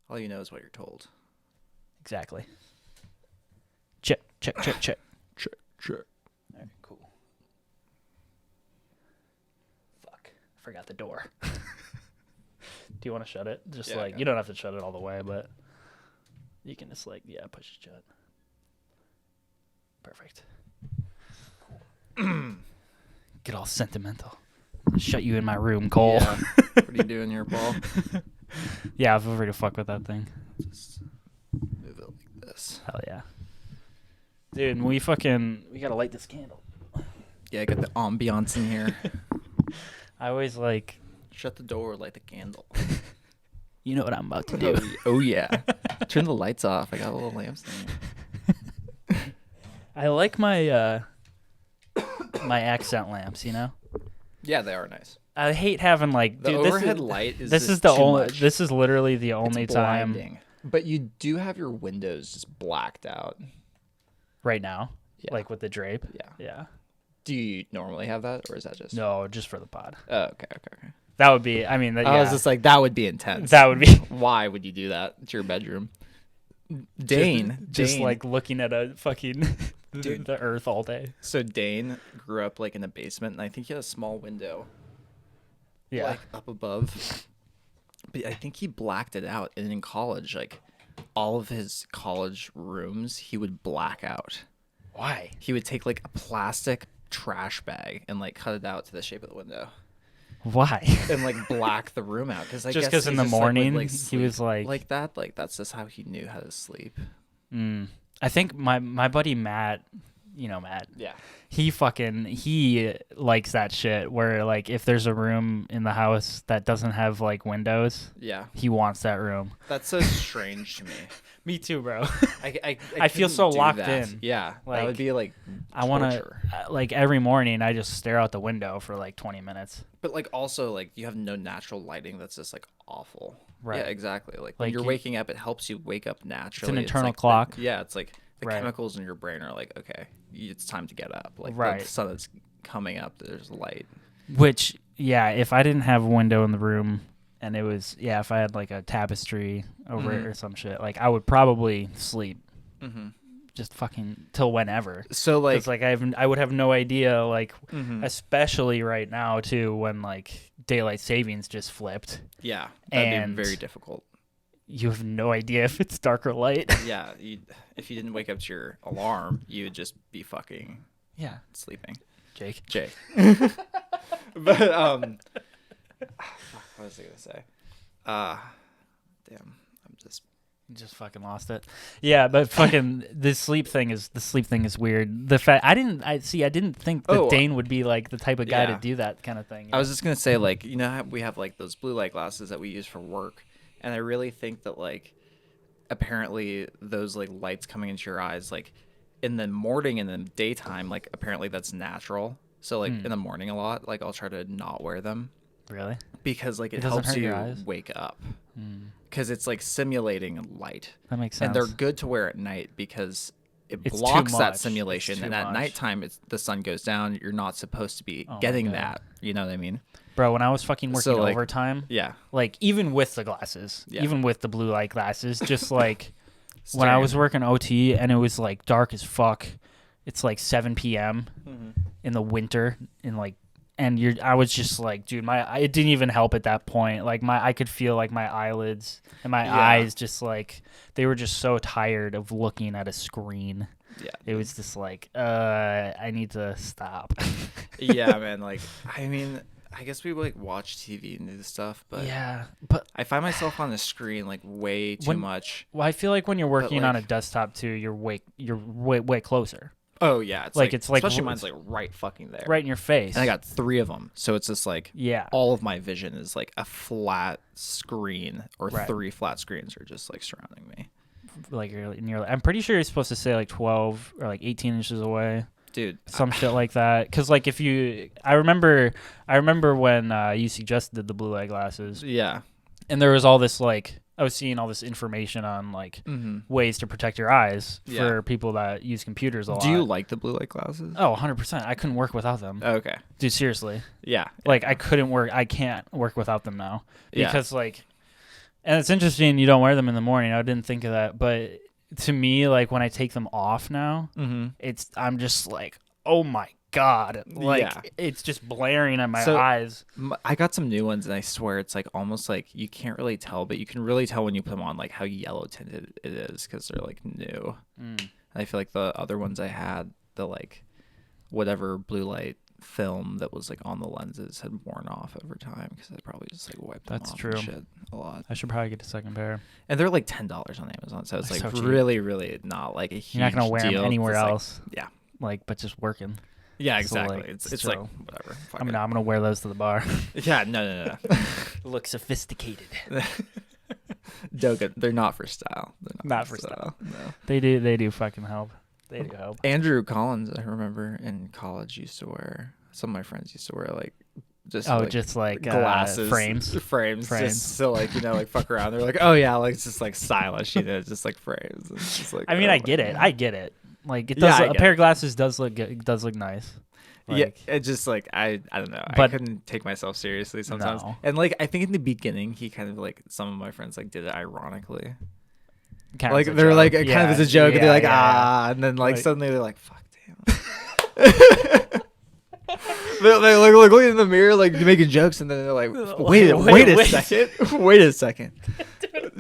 All you know is what you're told. Exactly. Check. Check. All right, cool. Fuck. I forgot the door. Do you want to shut it? Just you don't have to shut it all the way, but you can just push it shut. Perfect. Cool. Get all sentimental. Shut you in my room, Cole. Yeah. What are you doing here, Paul? Yeah, feel free to fuck with that thing. Just move it like this. Hell yeah. Dude, we gotta light this candle. Yeah, get the ambiance in here. I always Shut the door, light the candle. You know what I'm about to do. Oh yeah. Turn the lights off. I got little lamps in here. I like my my accent lamps, you know? Yeah, they are nice. I hate having The overhead light is this just is the too only much. this is literally the only time blinding. But you do have your windows just blacked out. right now. Yeah. Like with the drape. Yeah. Yeah. Do you normally have that, or is that just? No, just for the pod. Oh, okay. That would be I mean I yeah. was just like, that would be intense. That would be Why would you do that? It's your bedroom. Dane. just like looking at a fucking Dude. the earth all day. So Dane grew up in a basement, and I think he had a small window. Yeah. Up above. But I think he blacked it out. And in college, all of his college rooms, he would black out. Why? He would take a plastic trash bag and cut it out to the shape of the window. Why? And black the room out. Cause Just because in the morning he was like that. That's just how he knew how to sleep. I think my buddy Matt, you know Matt. Yeah. He likes that shit where if there's a room in the house that doesn't have windows, Yeah. he wants that room. That's so strange to me. Me too, bro. I feel couldn't so do locked that. in. Yeah. That would be I want torture. to every morning I just stare out the window for 20 minutes. But also you have no natural lighting that's just awful. Right. Yeah, exactly. When you're waking up, it helps you wake up naturally. It's an internal clock. It's the Right. chemicals in your brain are okay, it's time to get up. Right. The sun is coming up. There's light. Which if I didn't have a window in the room and it was if I had a tapestry over it or some shit, I would probably sleep. Mm-hmm. Just fucking till whenever. So I would have no idea mm-hmm. especially right now too when daylight savings just flipped. Yeah, that'd and be very difficult. You have no idea if it's dark or light. Yeah, if you didn't wake up to your alarm, you would just be fucking sleeping. Jake. But what was I gonna say? Damn, I'm just fucking lost it. Yeah, but fucking the sleep thing is weird. The fact I didn't think that Dane would be the type of guy to do that kind of thing. I was just gonna say how we have those blue light glasses that we use for work, and I really think that apparently those lights coming into your eyes in the morning and the daytime apparently that's natural. So in the morning a lot I'll try to not wear them. Really? Because it doesn't helps hurt your you eyes? wake up. Because it's simulating light. That makes sense. And they're good to wear at night because it It's blocks too that much. simulation. It's too And at much. nighttime, the sun goes down. You're not supposed to be Oh my getting God. that. You know what I mean? Bro, when I was fucking working So, overtime, Yeah. even with the glasses, even with the blue light glasses, just when I Staring. was working OT and it was dark as fuck, it's 7 p.m. in the winter and I was just dude, it didn't even help at that point. I could feel my eyelids and my eyes just they were just so tired of looking at a screen. Yeah. It was just I need to stop. Yeah, man. I mean, I guess we watch TV and do stuff, but yeah, but I find myself on the screen way too much. Well, I feel when you're working on a desktop too, you're way closer. Oh yeah, it's it's especially mine's right fucking there, right in your face. And I got 3 of them, so it's just yeah, all of my vision is a flat screen, or Right. 3 flat screens are just surrounding me. I'm pretty sure you're supposed to say 12 or 18 inches away. Dude, Some shit like that. Because if you, I remember when you suggested the blue light glasses, yeah, and there was all this I was seeing all this information on ways to protect your eyes for people that use computers a lot. Do you like the blue light glasses? Oh, 100%. I couldn't work without them. Okay. Dude, seriously. Yeah. I couldn't work. I can't work without them now Yeah. because And it's interesting you don't wear them in the morning. I didn't think of that, but to me, like when I take them off now, I'm just like, oh my God, like it's just blaring at my eyes. I got some new ones, and I swear it's like almost like you can't really tell, but you can really tell when you put them on, like how yellow tinted it is because they're like new. And I feel like the other ones I had, the like whatever blue light film that was like on the lenses had worn off over time because I probably just like wiped them off and shit a lot. I should probably get a second pair. And they're like $10 on Amazon, so it's like so really, really not like a huge deal. You're not gonna wear them anywhere else. Yeah, like but just working. Yeah, exactly. So, it's like whatever. I'm gonna wear those to the bar. Yeah, no. Look sophisticated. They're not for style. They're not for style. No. They do fucking help. They do help. Andrew Collins, I remember in college used to wear. Some of my friends used to wear like just glasses, frames, just so like like fuck around. They're like, oh yeah, like it's just like stylish, it's just like frames. It's just like, I mean, I get it. Like it does. A pair of glasses does look good. It does look nice. Like, yeah, it just like I don't know. I couldn't take myself seriously sometimes. No. And like I think in the beginning he kind of like some of my friends like did it ironically. Kind like they're like kind of as a joke, and they're like and then like suddenly they're like fuck damn. They're like looking in the mirror, like making jokes, and then they're like, "Wait a second.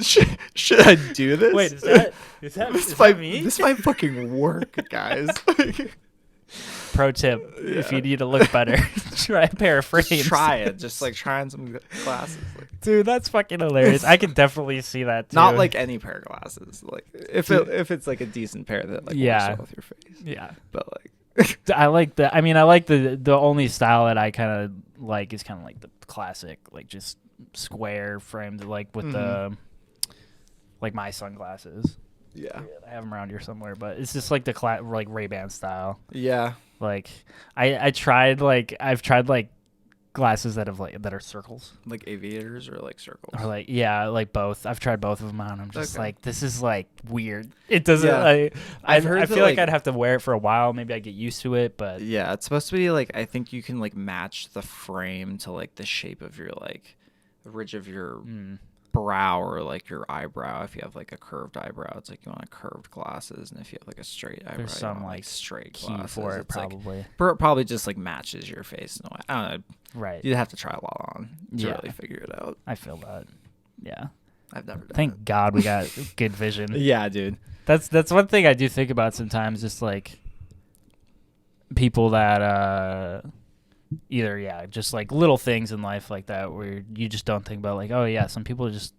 Should I do this? Wait, is that me? This might fucking work, guys." Pro tip: if you need to look better, try a pair of frames. Just try it. Just like trying some glasses. Like, dude, that's fucking hilarious. I can definitely see that too. Not like any pair of glasses. Like if it's like a decent pair that like works well with your face. Yeah, but like. I like the only style that I kind of like is kind of like the classic, like just square framed, like with the like my sunglasses. Yeah, I have them around here somewhere, but it's just like the like Ray-Ban style. Yeah, like I've tried like glasses that are circles, like aviators or like circles, or like both. I've tried both of them on. I'm just like, this is like weird. It doesn't. Yeah. I feel like I'd have to wear it for a while. Maybe I get used to it, but yeah, it's supposed to be like I think you can like match the frame to like the shape of your like the ridge of your brow or like your eyebrow. If you have like a curved eyebrow, it's like you want curved glasses, and if you have like a straight eyebrow, there's some like straight key glasses. For it probably. Like, probably just like matches your face in a way. I don't know. Right. You'd have to try a lot on to really figure it out. I feel that. Yeah. I've never done Thank God we got good vision. Yeah, dude. That's one thing I do think about sometimes, just like people that either just like little things in life like that where you just don't think about, like, oh yeah, some people just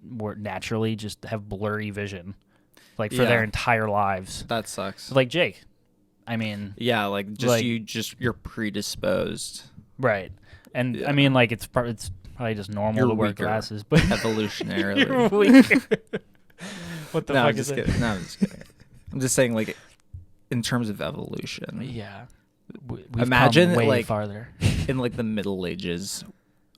more naturally just have blurry vision like for their entire lives. That sucks. Like Jake. I mean, yeah, like you're predisposed. Right. And I mean, like it's probably just normal to wear glasses, but evolutionarily. You're weaker. What the fuck is it? Kidding. No, I'm just kidding. I'm just saying, like, in terms of evolution. Yeah. We've imagine come way like farther in like the Middle Ages,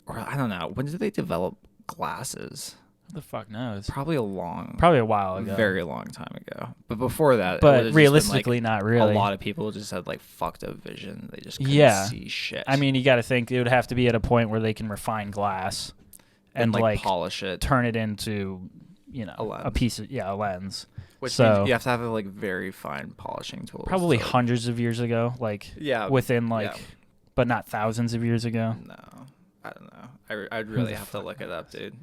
or I don't know, when did they develop glasses? Who the fuck knows? Probably a while ago. Very long time ago. But before that, but realistically, not really. A lot of people just had like fucked up vision. They just couldn't see shit. I mean, you got to think it would have to be at a point where they can refine glass and like polish it, turn it into a piece of a lens. Which you have to have like very fine polishing tools. Probably hundreds of years ago, within but not thousands of years ago. No, I don't know. I'd really have to look it up, dude.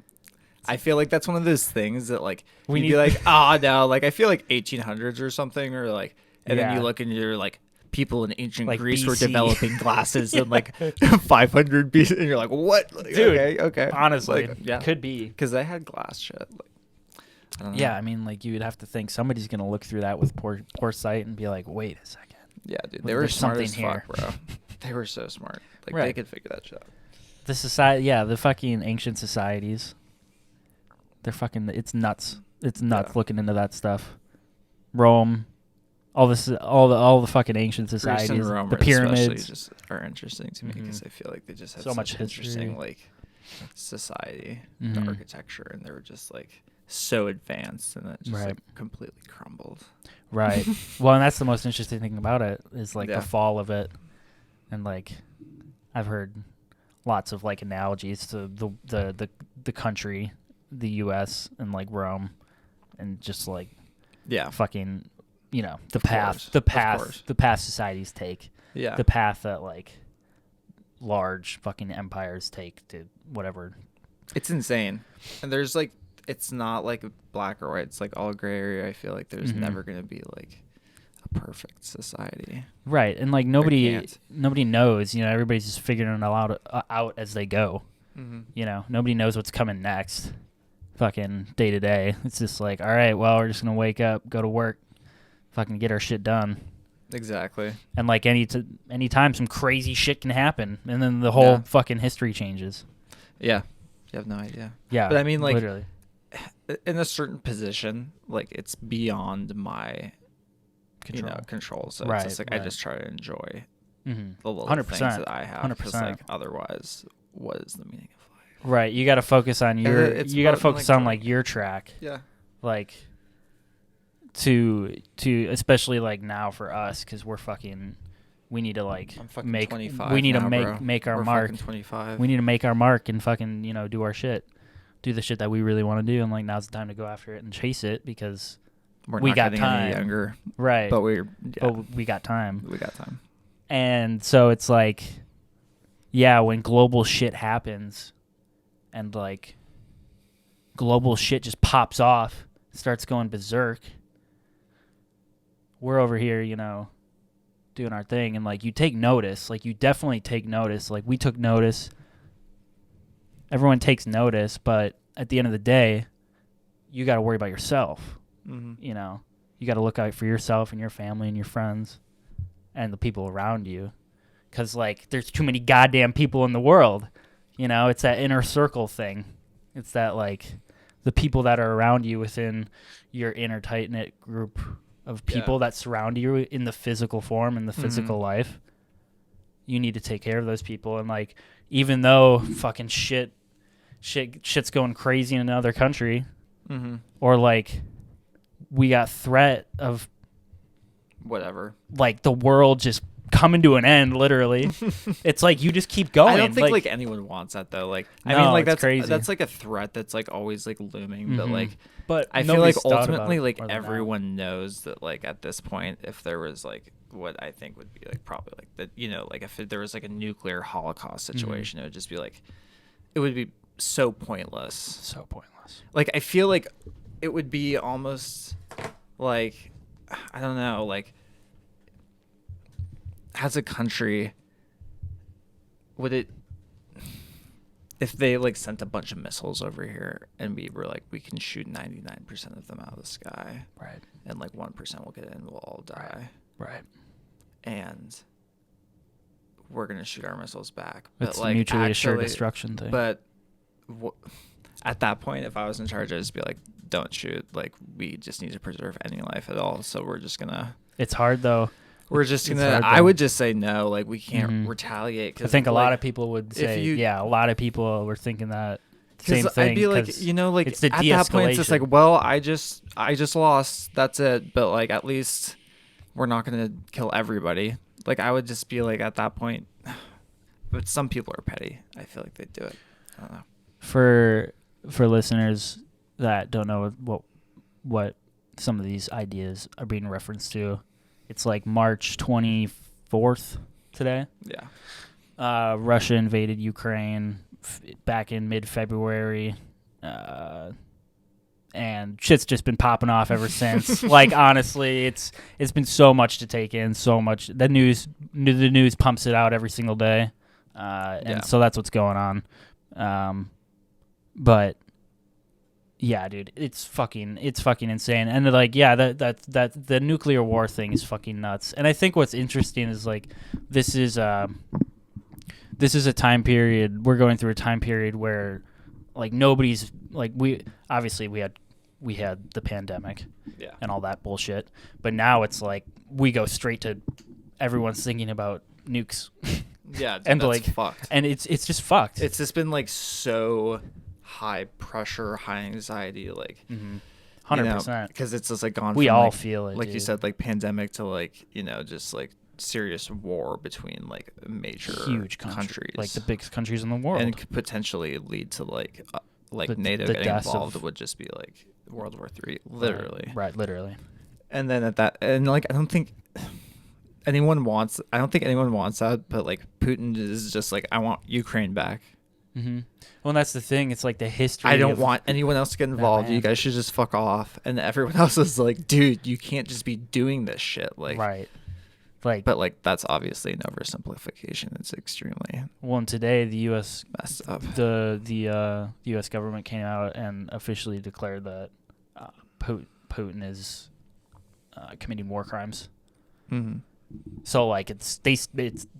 I feel like that's one of those things that like you'd be like, no, like I feel like 1800s or something, or like, and then you look and you're like, people in ancient Greece BC. were developing glasses in like 500 BC, and you're like, what? Like, dude, okay. Honestly, could be because they had glass shit. Like, I don't know. Yeah, I mean, like you would have to think somebody's gonna look through that with poor sight and be like, wait a second. Yeah, dude, they were smart as fuck, bro. They were so smart. Like they could figure that shit out. The fucking ancient societies. They're fucking. It's nuts. It's nuts looking into that stuff. Rome, all the fucking ancient societies, Greece and Rome the pyramids just are interesting to me because I feel like they just had so much interesting like society, and architecture, and they were just like so advanced, and it just like completely crumbled. Right. Well, and that's the most interesting thing about it is like the fall of it, and like I've heard lots of like analogies to the country the U.S. and like Rome, and just like Yeah. fucking, the Of path, course. the Of path, course. the path societies take, Yeah. the path that like large fucking empires take to whatever. It's insane. And there's like, it's not like black or white. It's like all gray area. I feel like there's never going to be like a perfect society. Right. And like can't. nobody knows, everybody's just figuring it out as they go. Mm-hmm. Nobody knows what's coming next. Fucking day to day. It's just like, all right, well, we're just going to wake up, go to work, fucking get our shit done. Exactly. And like anytime some crazy shit can happen, and then the whole fucking history changes. Yeah. You have no idea. Yeah. But I mean, like, literally. in a certain position, like, it's beyond my control. So Right, it's just like, I just try to enjoy the little 100%, things that I have. 100%. Because, like, otherwise, what is the meaning of life? Right. You got to focus on you got to focus on like your track. Yeah. Like to especially like now for us, because we're fucking, we need to like I'm fucking make 25 we need now, to bro. make our We're mark. fucking 25. We need to make our mark and fucking do our shit, do the shit that we really want to do, and like now's the time to go after it and chase it, because We're we not got getting time. any younger. Right. But we got time. We got time. And so it's like, yeah, when global shit happens and like global shit just pops off, starts going berserk, we're over here, doing our thing. And like you take notice, like you definitely take notice. Like we took notice. Everyone takes notice, but at the end of the day, you got to worry about yourself. Mm-hmm. You got to look out for yourself and your family and your friends and the people around you. Because, like, there's too many goddamn people in the world. It's that inner circle thing. It's that, like, the people that are around you within your inner tight-knit group of people that surround you in the physical form, in the physical life. You need to take care of those people. And, like, even though fucking shit's going crazy in another country, or, like, we got threat of whatever, like the world just coming to an end, literally. It's like you just keep going. I don't think like anyone wants that though. Like I mean, like that's crazy. That's like a threat that's like always like looming. But I feel like ultimately like everyone knows that like at this point, if there was like what I think would be like probably like that, like if there was like a nuclear holocaust situation, it would just be like it would be so pointless. So pointless. Like I feel like it would be almost like I don't know, like as a country, would it, if they like sent a bunch of missiles over here and we were like, we can shoot 99% of them out of the sky, right, and like 1% will get in, we'll all die, right, and we're gonna shoot our missiles back, it's but like mutually assured destruction thing. But at that point, if I was in charge, I'd just be like, don't shoot. Like, we just need to preserve any life at all. So we're just gonna. It's hard though. We're just gonna. I would just say no. Like, we can't retaliate. I think a lot of people would say, a lot of people were thinking that same thing. I'd be like, like it's the at that point, it's just like, well, I just lost. That's it. But like, at least we're not gonna kill everybody. Like, I would just be like, at that point. But some people are petty. I feel like they do it. I don't know. For listeners that don't know what some of these ideas are being referenced to, it's like March 24th today. Yeah. Russia invaded Ukraine back in mid-February, and shit's just been popping off ever since. Like, honestly, it's been so much to take in, so much. The news pumps it out every single day, and so that's what's going on. But yeah, dude, it's fucking insane. And like, yeah, that the nuclear war thing is fucking nuts. And I think what's interesting is like this is a time period, we're going through a time period where like nobody's like, we had the pandemic and all that bullshit, but now it's like we go straight to everyone's thinking about nukes. Yeah, dude, and that's like fucked. And it's just fucked. It's just been like so high pressure, high anxiety, like 100%. Because it's just like gone. We from, all like, feel it, like dude. you said, like pandemic to like just like serious war between like major huge countries, like the biggest countries in the world, and could potentially lead to like like NATO the getting deaths involved of, would just be like World War III, literally. Right, literally. And then like I don't think anyone wants that, but like Putin is just like, I want Ukraine back. Mm-hmm. Well, that's the thing. It's like the history. I don't want anyone else to get involved. You guys should just fuck off. And everyone else is like, dude, you can't just be doing this shit. Like, right. Like, but like that's obviously an oversimplification. It's extremely and today the U.S. messed up. The U.S. government came out and officially declared that Putin is committing war crimes. Mm-hmm. So like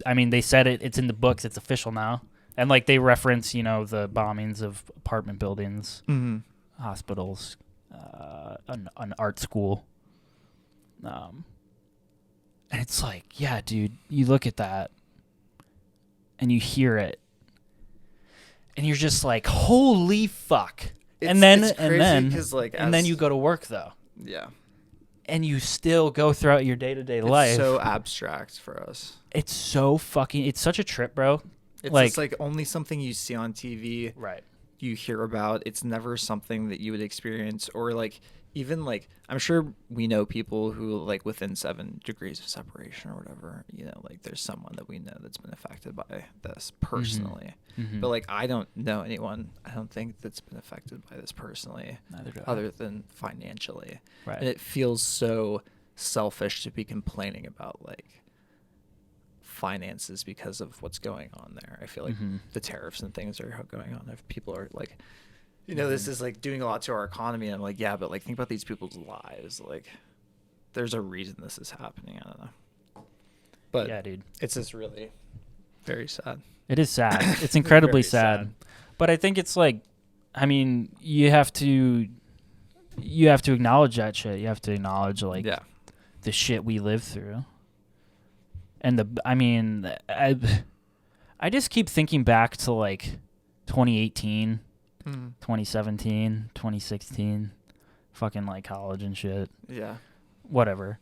I mean, they said it. It's in the books. It's official now. And like they reference, the bombings of apartment buildings, Mm-hmm. hospitals, an art school. And it's like, yeah, dude, you look at that and you hear it and you're just like, holy fuck. And then you go to work though. Yeah. And you still go throughout your day-to-day life. It's so abstract for us. It's so fucking, it's such a trip, bro. It's just like only something you see on TV. Right. You hear about. It's never something that you would experience, or like even like I'm sure we know people who like within 7 degrees of separation or whatever, like there's someone that we know that's been affected by this personally. Mm-hmm. But like I don't know anyone, I don't think, that's been affected by this personally, other than financially. Right. And it feels so selfish to be complaining about like finances because of what's going on there. I feel like the tariffs and things are going on. If people are like, this is like doing a lot to our economy, and I'm like, yeah, but like think about these people's lives. Like, there's a reason this is happening. I don't know. But yeah, dude, it's just really very sad. It is sad. It's incredibly sad. But I think it's like, I mean, you have to acknowledge that shit. You have to acknowledge like the shit we live through. And I just keep thinking back to like 2018, 2017, 2016, fucking like college and shit. Yeah. Whatever.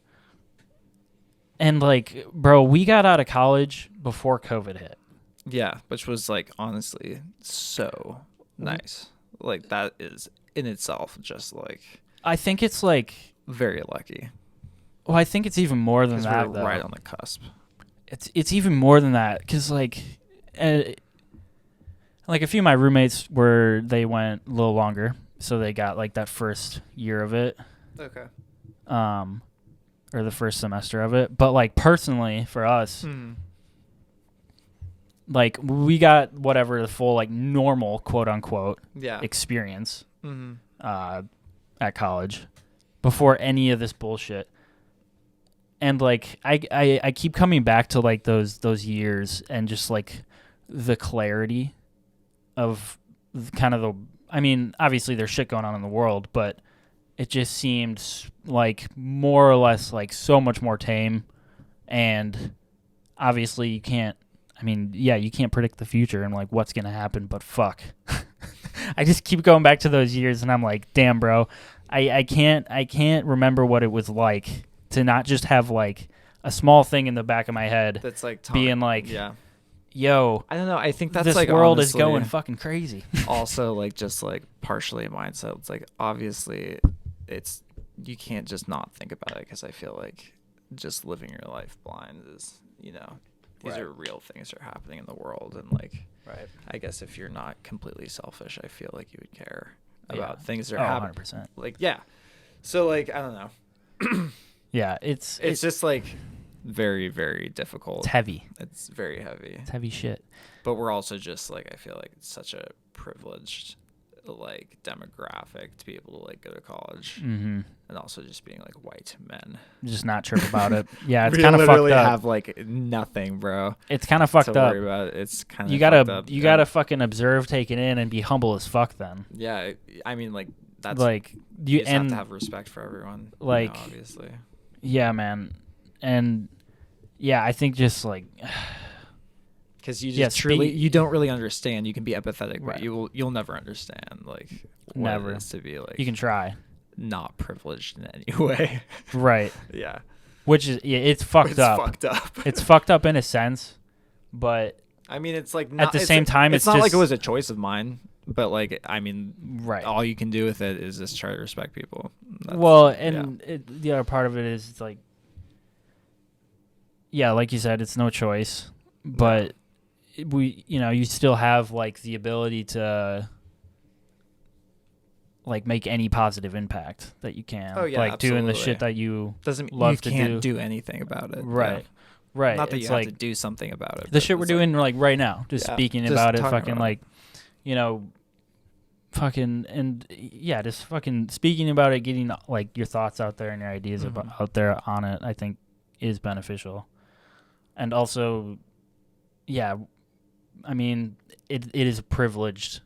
And like, bro, we got out of college before COVID hit. Yeah, which was like honestly so nice. Like that is in itself just like, I think it's like very lucky. Well, I think it's even more than that. We're right on the cusp. It's even more than that because like a few of my roommates they went a little longer, so they got like that first year of it. Okay. Or the first semester of it, but like personally for us, like we got whatever the full like normal quote unquote experience at college before any of this bullshit. And like I keep coming back to like those years and just like the clarity of kind of obviously there's shit going on in the world, but it just seemed like more or less like so much more tame. And obviously you can't predict the future and like what's gonna happen, but fuck. I just keep going back to those years and I'm like, damn, bro, I can't remember what it was like to not just have like a small thing in the back of my head that's like being like, yo, I don't know. I think that's this like world honestly, is going fucking crazy. Also, like just like partially a mindset. It's like obviously, you can't just not think about it because I feel like just living your life blind is these are real things that are happening in the world, and like I guess if you're not completely selfish, I feel like you would care about things that are happening. 100%. Like so like I don't know. Yeah, it's just like very, very difficult. It's heavy. It's very heavy. It's heavy shit. But we're also just like, I feel like it's such a privileged like demographic to be able to like go to college, and also just being like white men. Just not trip about it. Yeah, it's we kind of fucked up. literally have like nothing, bro. It's kind of fucked to up. Worry about it. It's kind of you gotta fucking observe, take it in, and be humble as fuck. Then. Yeah, I mean like that's like you have to have respect for everyone. Like obviously. Yeah, man, and yeah, I think just like because you just you don't really understand. You can be empathetic, but you'll never understand like what it is to be like. You can try. Not privileged in any way. Right. Yeah. Which is it's fucked up. It's fucked up. It's fucked up in a sense, but I mean, it's like at the same time, it's not like it was a choice of mine. But like, I mean, Right. all you can do with it is just try to respect people. The other part of it is it's like, yeah, like you said, it's no choice, but you still have like the ability to like make any positive impact that you can. Oh, yeah, like doing the absolutely. shit that you doesn't love you to can't do anything about it. Right. Yeah. Right. Not that it's you have like to do something about it. the shit we're doing like right now, just Yeah, speaking just about it, talking fucking about like, fucking and yeah, just fucking speaking about it, getting like your thoughts out there and your ideas out there on it, I think is beneficial. And also, yeah, I mean, it is a privileged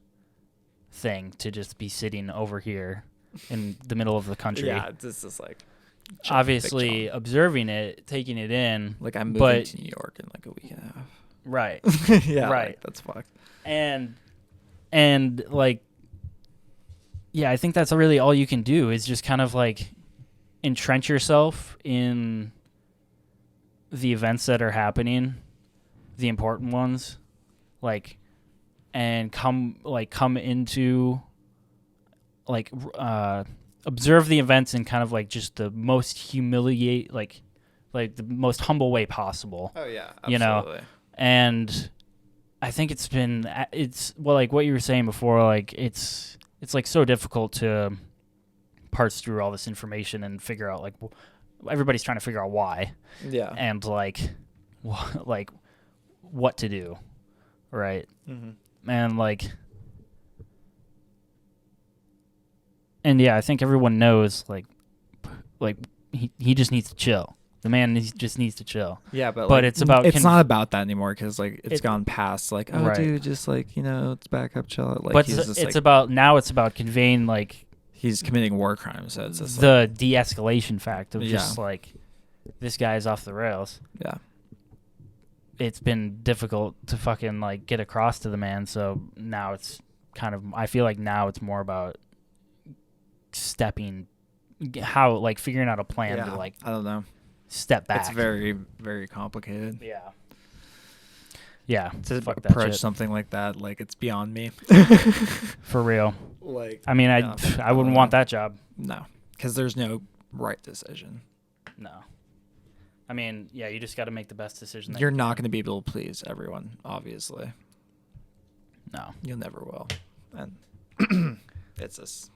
thing to just be sitting over here in the middle of the country. Yeah, this is like obviously observing it, taking it in. Like I'm moving to New York in like a week and a half. Right. Yeah, right. Like, that's fucked. And like, yeah, I think that's really all you can do is just kind of like entrench yourself in the events that are happening, the important ones, like, and come into like observe the events in kind of like just the most like the most humble way possible. Oh yeah, absolutely. And I think it's like what you were saying before, like it's like so difficult to parse through all this information and figure out like everybody's trying to figure out why. Yeah. And like what to do, right? Mm-hmm. And like, and yeah, I think everyone knows like he just needs to chill. The man just needs to chill. Yeah, but like, it's about it's not about that anymore because like it's gone past like right. dude, just like it's back up, chill. Like, but it's about conveying like he's committing war crimes. So it's just the de-escalation fact of just like this guy's off the rails. Yeah, it's been difficult to fucking like get across to the man. So now it's kind of I feel like now it's more about figuring out a plan to like I don't know. Step back. It's very, very complicated. Yeah. To approach something like that, like it's beyond me. For real. Like, I mean, I wouldn't want that job. No, because there's no right decision. No. I mean, yeah, you just got to make the best decision. You're not going to be able to please everyone, obviously. No, you'll never will, and it's just.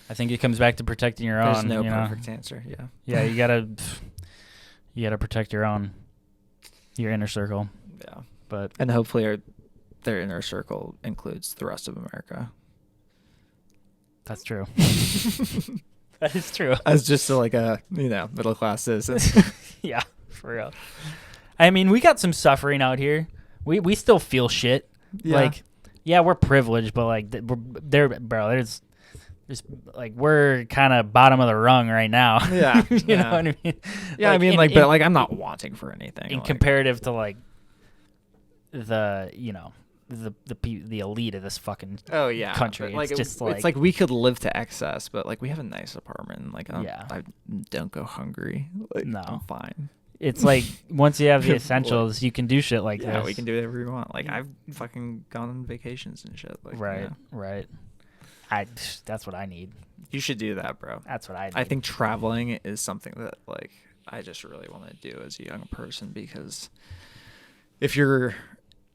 I think it comes back to protecting your own. There's no perfect answer. Yeah. Yeah, you gotta protect your inner circle. Yeah. And hopefully their inner circle includes the rest of America. That's true. That is true. As just like a middle class citizen. Yeah, for real. I mean, we got some suffering out here. We still feel shit. Yeah. Like, yeah, we're privileged, but like there's like we're kind of bottom of the rung right now. Yeah. you know what I mean? Yeah, like, I mean, but like I'm not wanting for anything. In comparative to like the elite of this fucking country. Like, it's just like it's like we could live to excess, but like we have a nice apartment. Like I don't go hungry. Like, no, I'm fine. It's like once you have the essentials, you can do shit like this. Yeah, we can do whatever we want. Like I've fucking gone on vacations and shit. Like, right. That's what I need. You should do that, bro. That's what I need. I think traveling is something that like I just really want to do as a young person, because if you're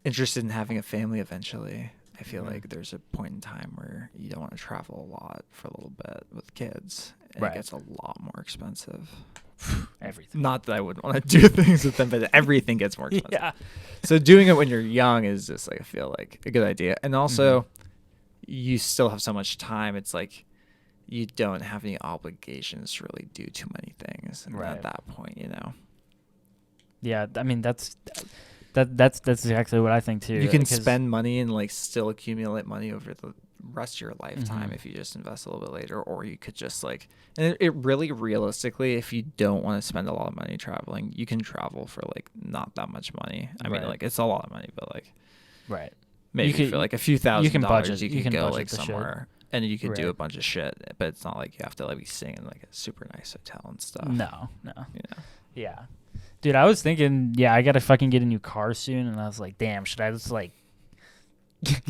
interested in having a family eventually, I feel like there's a point in time where you don't want to travel a lot for a little bit with kids. And it gets a lot more expensive. Everything. Not that I wouldn't want to do things with them, but everything gets more expensive. Yeah. So doing it when you're young is just like, I feel like a good idea. And also you still have so much time. It's like you don't have any obligations to really do too many things at that point, Yeah, I mean that's exactly what I think too. You can spend money and like still accumulate money over the rest of your lifetime if you just invest a little bit later, or you could just like, and it really realistically, if you don't want to spend a lot of money traveling, you can travel for like not that much money. I mean, like it's a lot of money, but like maybe for like a few $1,000s you can go like somewhere and you can do a bunch of shit, but it's not like you have to like be staying in like a super nice hotel and stuff. No. Yeah. Dude, I was thinking, I gotta fucking get a new car soon, and I was like, damn, should I just like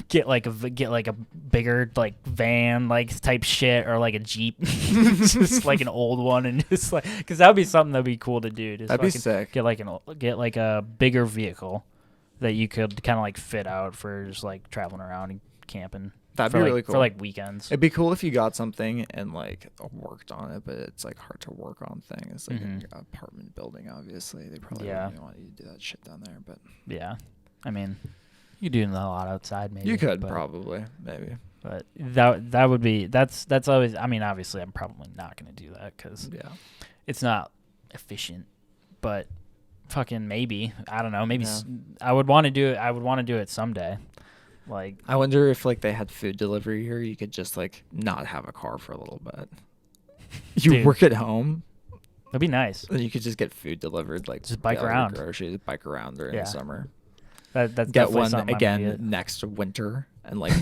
get like a bigger like van like type shit, or like a Jeep, just like an old one, and just like, because that would be something that'd be cool to do. Just That'd be sick. Get like a bigger vehicle that you could kind of like fit out for just like traveling around and camping. That'd be really cool for like weekends. It'd be cool if you got something and like worked on it, but it's like hard to work on things like an apartment building. Obviously, they probably wouldn't want you to do that shit down there. But yeah, I mean, you do a lot outside, maybe. You could probably, maybe. But that would be that's always. I mean, obviously, I'm probably not gonna do that because it's not efficient. But fucking maybe, I don't know. Maybe I would want to do it. I would want to do it someday. Like, I wonder if like they had food delivery here, you could just like not have a car for a little bit. You work at home. That'd be nice. And you could just get food delivered, like just bike around. Groceries, bike around during the summer. That's get one again next winter and like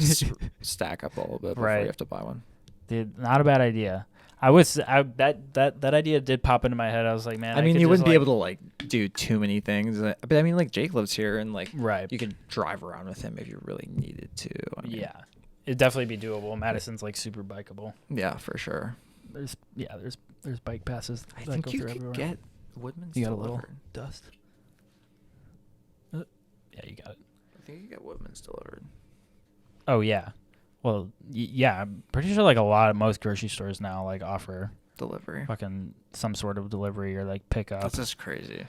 stack up a little bit before you have to buy one. Dude, not a bad idea. That idea did pop into my head. I was like, man. I mean, you wouldn't be able to like do too many things, but I mean, like Jake lives here, and like you could drive around with him if you really needed to. I mean, it'd definitely be doable. Madison's like super bikeable. Yeah, for sure. There's bike passes. I think you could get Woodman's. You got a little dust. Yeah, you got it. I think you get Woodman's delivered. Oh yeah. Well, yeah, I'm pretty sure like most grocery stores now like offer delivery, fucking some sort of delivery or like pickup. That's just crazy.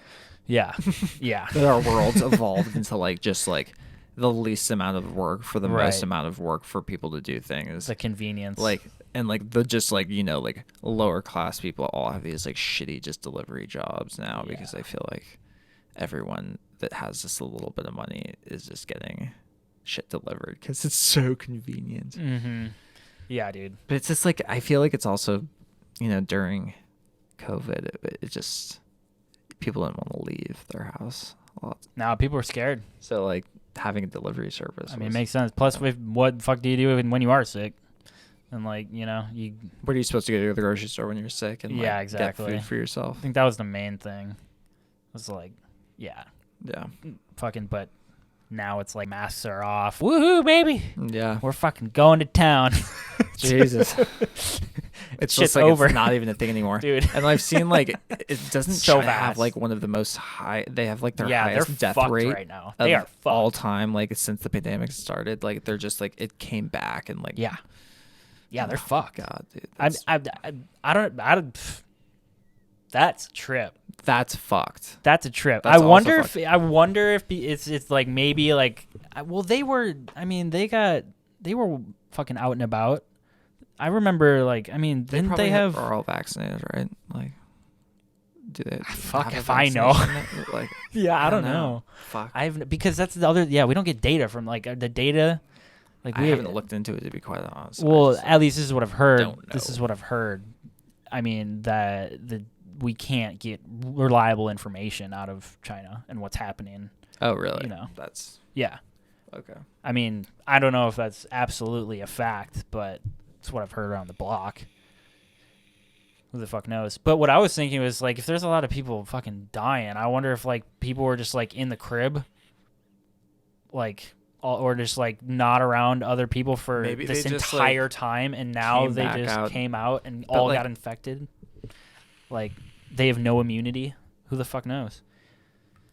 Yeah, yeah. That our world's evolved into like just like the least amount of work for the most amount of work for people to do things. The convenience, like, and like the just like like lower class people all have these like shitty just delivery jobs now because I feel like everyone that has just a little bit of money is just getting shit delivered because it's so convenient. Yeah, dude. But it's just like I feel like it's also, during COVID, it just people didn't want to leave their house a lot. Now people are scared. So like having a delivery service. I mean, it makes sense. Plus, what the fuck do you do when you are sick? And like you. What are you supposed to go to the grocery store when you're sick and exactly. get food for yourself? I think that was the main thing. It was like, fucking, but. Now it's like masks are off. Woohoo, baby! Yeah, we're fucking going to town. Jesus, it's just like over. It's not even a thing anymore, dude. And I've seen like it doesn't China have like one of the most high. They have like their highest death rate right now. They are fucked. All time. Like since the pandemic started, like they're just like it came back and like they're fucked. God, dude, I don't. That's a trip. That's fucked. That's a trip. I wonder if it's like maybe like they were fucking out and about. I remember like didn't they have are all vaccinated, right? Like do they fuck if I know. Like I don't know. Fuck. Because that's the other we don't get data from like the data like I haven't looked into it to be quite honest. Well, at least this is what I've heard. This is what I've heard. I mean that we can't get reliable information out of China and what's happening. Oh, really? That's okay. I mean, I don't know if that's absolutely a fact, but it's what I've heard around the block. Who the fuck knows? But what I was thinking was like, if there's a lot of people fucking dying, I wonder if like people were just like in the crib, like, or just like not around other people for this entire time, and now they just came out and all got infected. Like, they have no immunity. Who the fuck knows?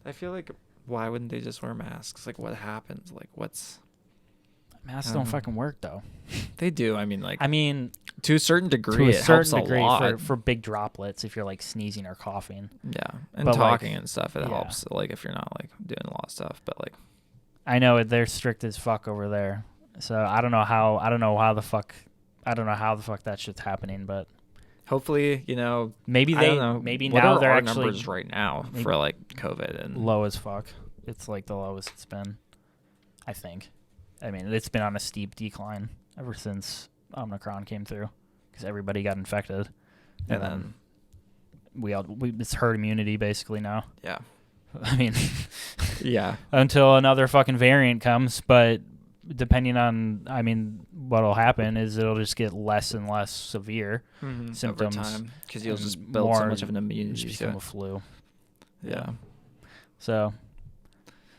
I feel like, why wouldn't they just wear masks? Like, what happens? Like, masks don't fucking work, though. They do. I mean, to a certain degree, to a certain helps degree a lot. For big droplets, if you're like sneezing or coughing. Yeah, and but talking and stuff, it helps. Like, if you're not like doing a lot of stuff, but like, I know they're strict as fuck over there. So I don't know how the fuck that shit's happening, but. Hopefully, maybe what now are they're our actually numbers right now for like COVID and low as fuck. It's like the lowest it's been, I think. I mean, it's been on a steep decline ever since Omicron came through because everybody got infected, and then it's herd immunity basically now. Yeah, I mean, yeah, until another fucking variant comes, but. Depending on, what'll happen is it'll just get less and less severe symptoms over time because you'll just build so much of an immunity to it. A flu. Yeah. So,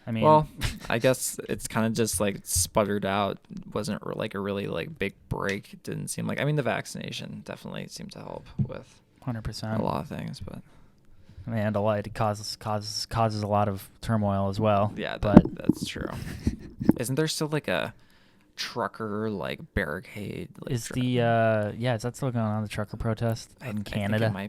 I mean, Well, I guess it's kind of just like sputtered out. Wasn't like a really like big break. It didn't seem like. I mean, the vaccination definitely seemed to help with 100%. a lot of things, but And it causes a lot of turmoil as well. yeah, but that's true. Isn't there still like a trucker like barricade? Like, is is that still going on, the trucker protest in Canada? I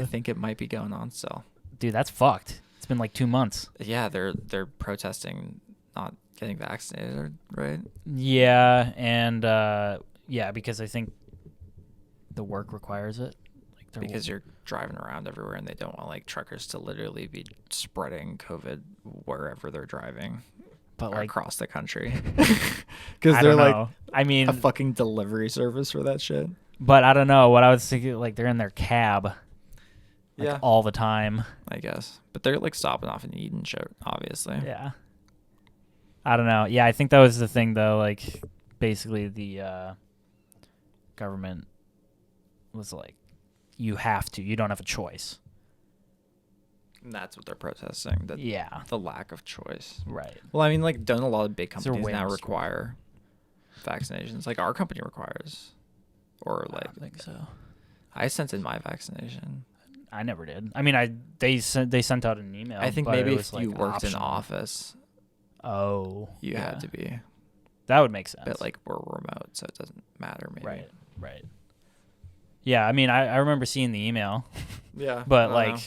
think it might be going on still. Dude, that's fucked. It's been like 2 months. Yeah, they're protesting not getting vaccinated, right? Yeah, and because I think the work requires it. Because you're driving around everywhere and they don't want like truckers to literally be spreading COVID wherever they're driving, but like across the country. Because they're like, I mean, a fucking delivery service for that shit. But I don't know. What I was thinking, like they're in their cab, Yeah, all the time. I guess. But they're like stopping off and eating shit, obviously. Yeah. I don't know. Yeah, I think that was the thing though. Like, basically the government was like, you have to. You don't have a choice. And that's what they're protesting. The lack of choice. Right. Well, I mean, like, don't a lot of big Is there companies now ways? require vaccinations? Like, our company requires. Or, I like, don't think so. I sent in my vaccination. I never did. I mean, they sent out an email. I think but maybe it if was, like, you worked optional. in office, you yeah. had to be. That would make sense. But, like, we're remote, so it doesn't matter, maybe. Right. Yeah, I mean, I remember seeing the email. Yeah. But, I like... know.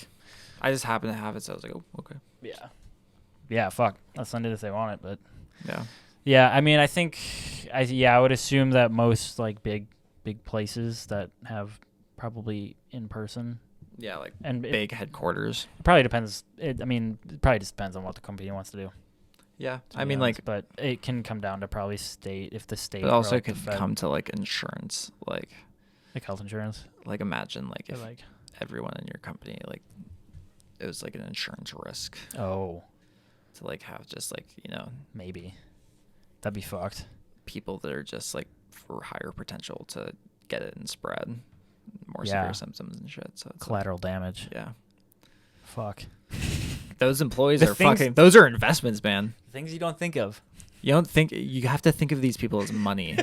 I just happened to have it, so I was like, oh, okay. Yeah. Yeah, fuck. I'll send it if they want it, but... Yeah. Yeah, I mean, I think... I would assume that most, like, big places that have probably in person... Yeah, like, and big headquarters. It probably depends. It probably just depends on what the company wants to do. Yeah. I mean, like... But it can come down to probably state, if the state... It also like could come to, like, insurance, like... Like health insurance? Like, imagine, like, if like everyone in your company, like, it was, like, an insurance risk. Oh. To, like, have just, like, you know... Maybe. That'd be fucked. People that are just, like, for higher potential to get it and spread more severe symptoms and shit. So it's collateral damage. Yeah. Fuck. Those employees are fucking... Those are investments, man. Things you don't think of. You don't think... You have to think of these people as money,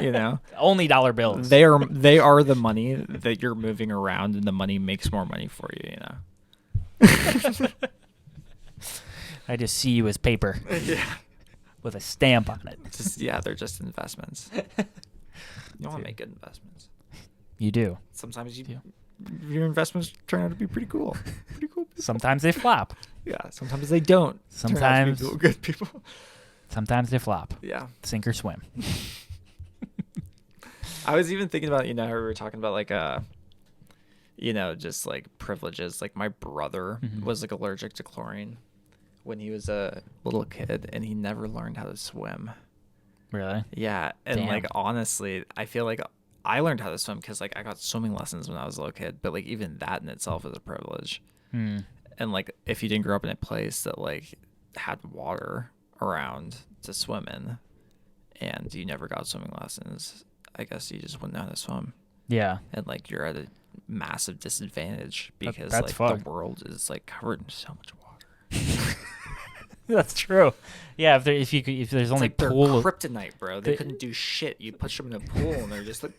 you know? Only dollar bills. They are the money that you're moving around, and the money makes more money for you, you know? I just see you as paper. Yeah. With a stamp on it. They're just investments. You want to make good investments. You do. Sometimes your investments turn out to be pretty cool. Pretty cool people. Sometimes they flop. Yeah, sometimes they don't. Sometimes turn out to be good people. Sometimes they flop. Yeah. Sink or swim. I was even thinking about, how we were talking about like just like privileges. Like my brother was like allergic to chlorine when he was a little kid, and he never learned how to swim. Really? Yeah, and Damn. like honestly, I feel like I learned how to swim because like I got swimming lessons when I was a little kid, but like even that in itself is a privilege. And like if you didn't grow up in a place that like had water around to swim in, and you never got swimming lessons, I guess you just wouldn't know how to swim. Yeah. And like you're at a massive disadvantage because that's like the world is like covered in so much water. That's true. Yeah, if there's only like pool they're kryptonite, bro. They couldn't do shit. You push them in a pool and they're just like,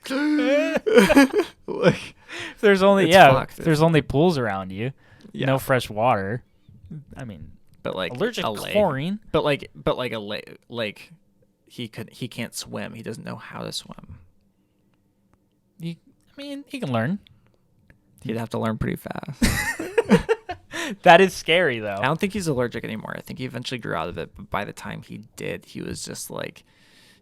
like if there's only there's only pools around you, no fresh water. I mean, but like allergic to chlorine. But like a lake, he can't swim. He doesn't know how to swim. He can learn. He'd have to learn pretty fast. That is scary, though. I don't think he's allergic anymore. I think he eventually grew out of it, but by the time he did, he was just like,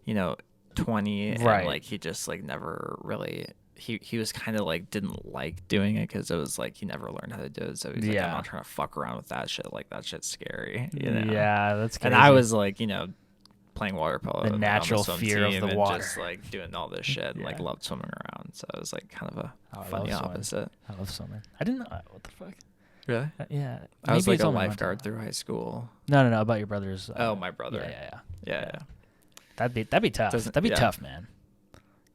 20, right? And like he just like never really. He was kind of like didn't like doing it because it was like he never learned how to do it. So he's like, I'm not trying to fuck around with that shit. Like that shit's scary. Yeah, that's crazy. And I was like, playing water polo. The natural fear of the water. Just like doing all this shit and like loved swimming around. So it was like kind of a funny love opposite. I love swimming. I didn't know what the fuck. Really? Yeah. I was like a lifeguard through high school. No, about your brother's. My brother. Yeah. That'd be tough. That'd be tough, man.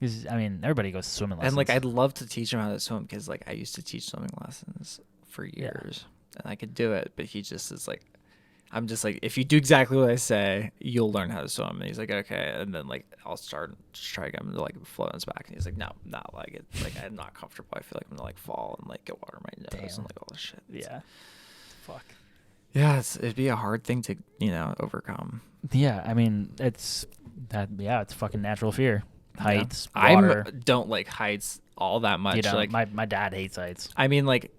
Because everybody goes to swimming lessons. And like I'd love to teach him how to swim because like I used to teach swimming lessons for years and I could do it, but he just is like, I'm just like, if you do exactly what I say, you'll learn how to swim. And he's like, okay. And then like I'll start try to get him to like float on his back, and he's like, no, not like it. Like I'm not comfortable. I feel like I'm gonna like fall and like get water in my nose and like all this shit. Yeah. Fuck. Yeah, it'd be a hard thing to overcome. Yeah, I mean it's that. Yeah, it's fucking natural fear. Heights, I water. don't like heights all that much. You know, like my dad hates heights. I mean, like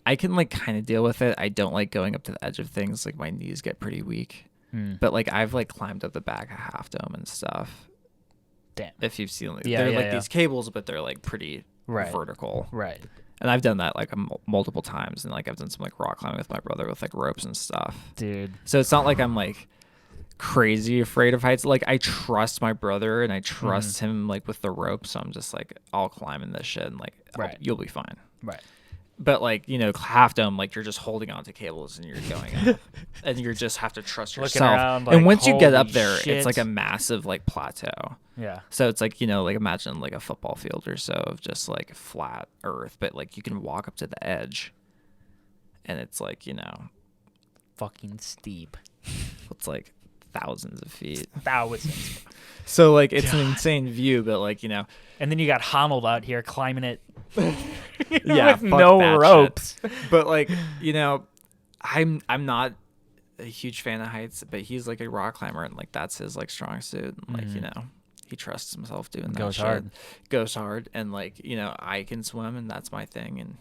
I can like kind of deal with it. I don't like going up to the edge of things. Like my knees get pretty weak. But like I've like climbed up the back of Half Dome and stuff. Damn. If you've seen like, Yeah, they're yeah, like yeah. these cables, but they're like pretty Right. vertical. Right. And I've done that like multiple times, and like I've done some like rock climbing with my brother with like ropes and stuff. Dude. So it's not like I'm like crazy afraid of heights. Like I trust my brother and I trust him like with the rope. So I'm just like, I'll climb in this shit and like Right. you'll be fine. Right. But like, Half Dome, like you're just holding onto cables and you're going up, and you just have to trust Looking yourself. around, And like, once you get holy up there, shit. it's like a massive like plateau. Yeah. So it's like, like imagine like a football field or so of just like flat earth, but like you can walk up to the edge, and it's like, Fucking steep. it's like thousands of feet. Thousands. So like it's an insane view, but like, And then you got Honnold out here climbing it. yeah, with fuck no that ropes. shit. But like, I'm not a huge fan of heights, but he's like a rock climber, and like that's his like strong suit. And like, he trusts himself doing that Goes shit. hard. Goes hard. And like, I can swim, and that's my thing. And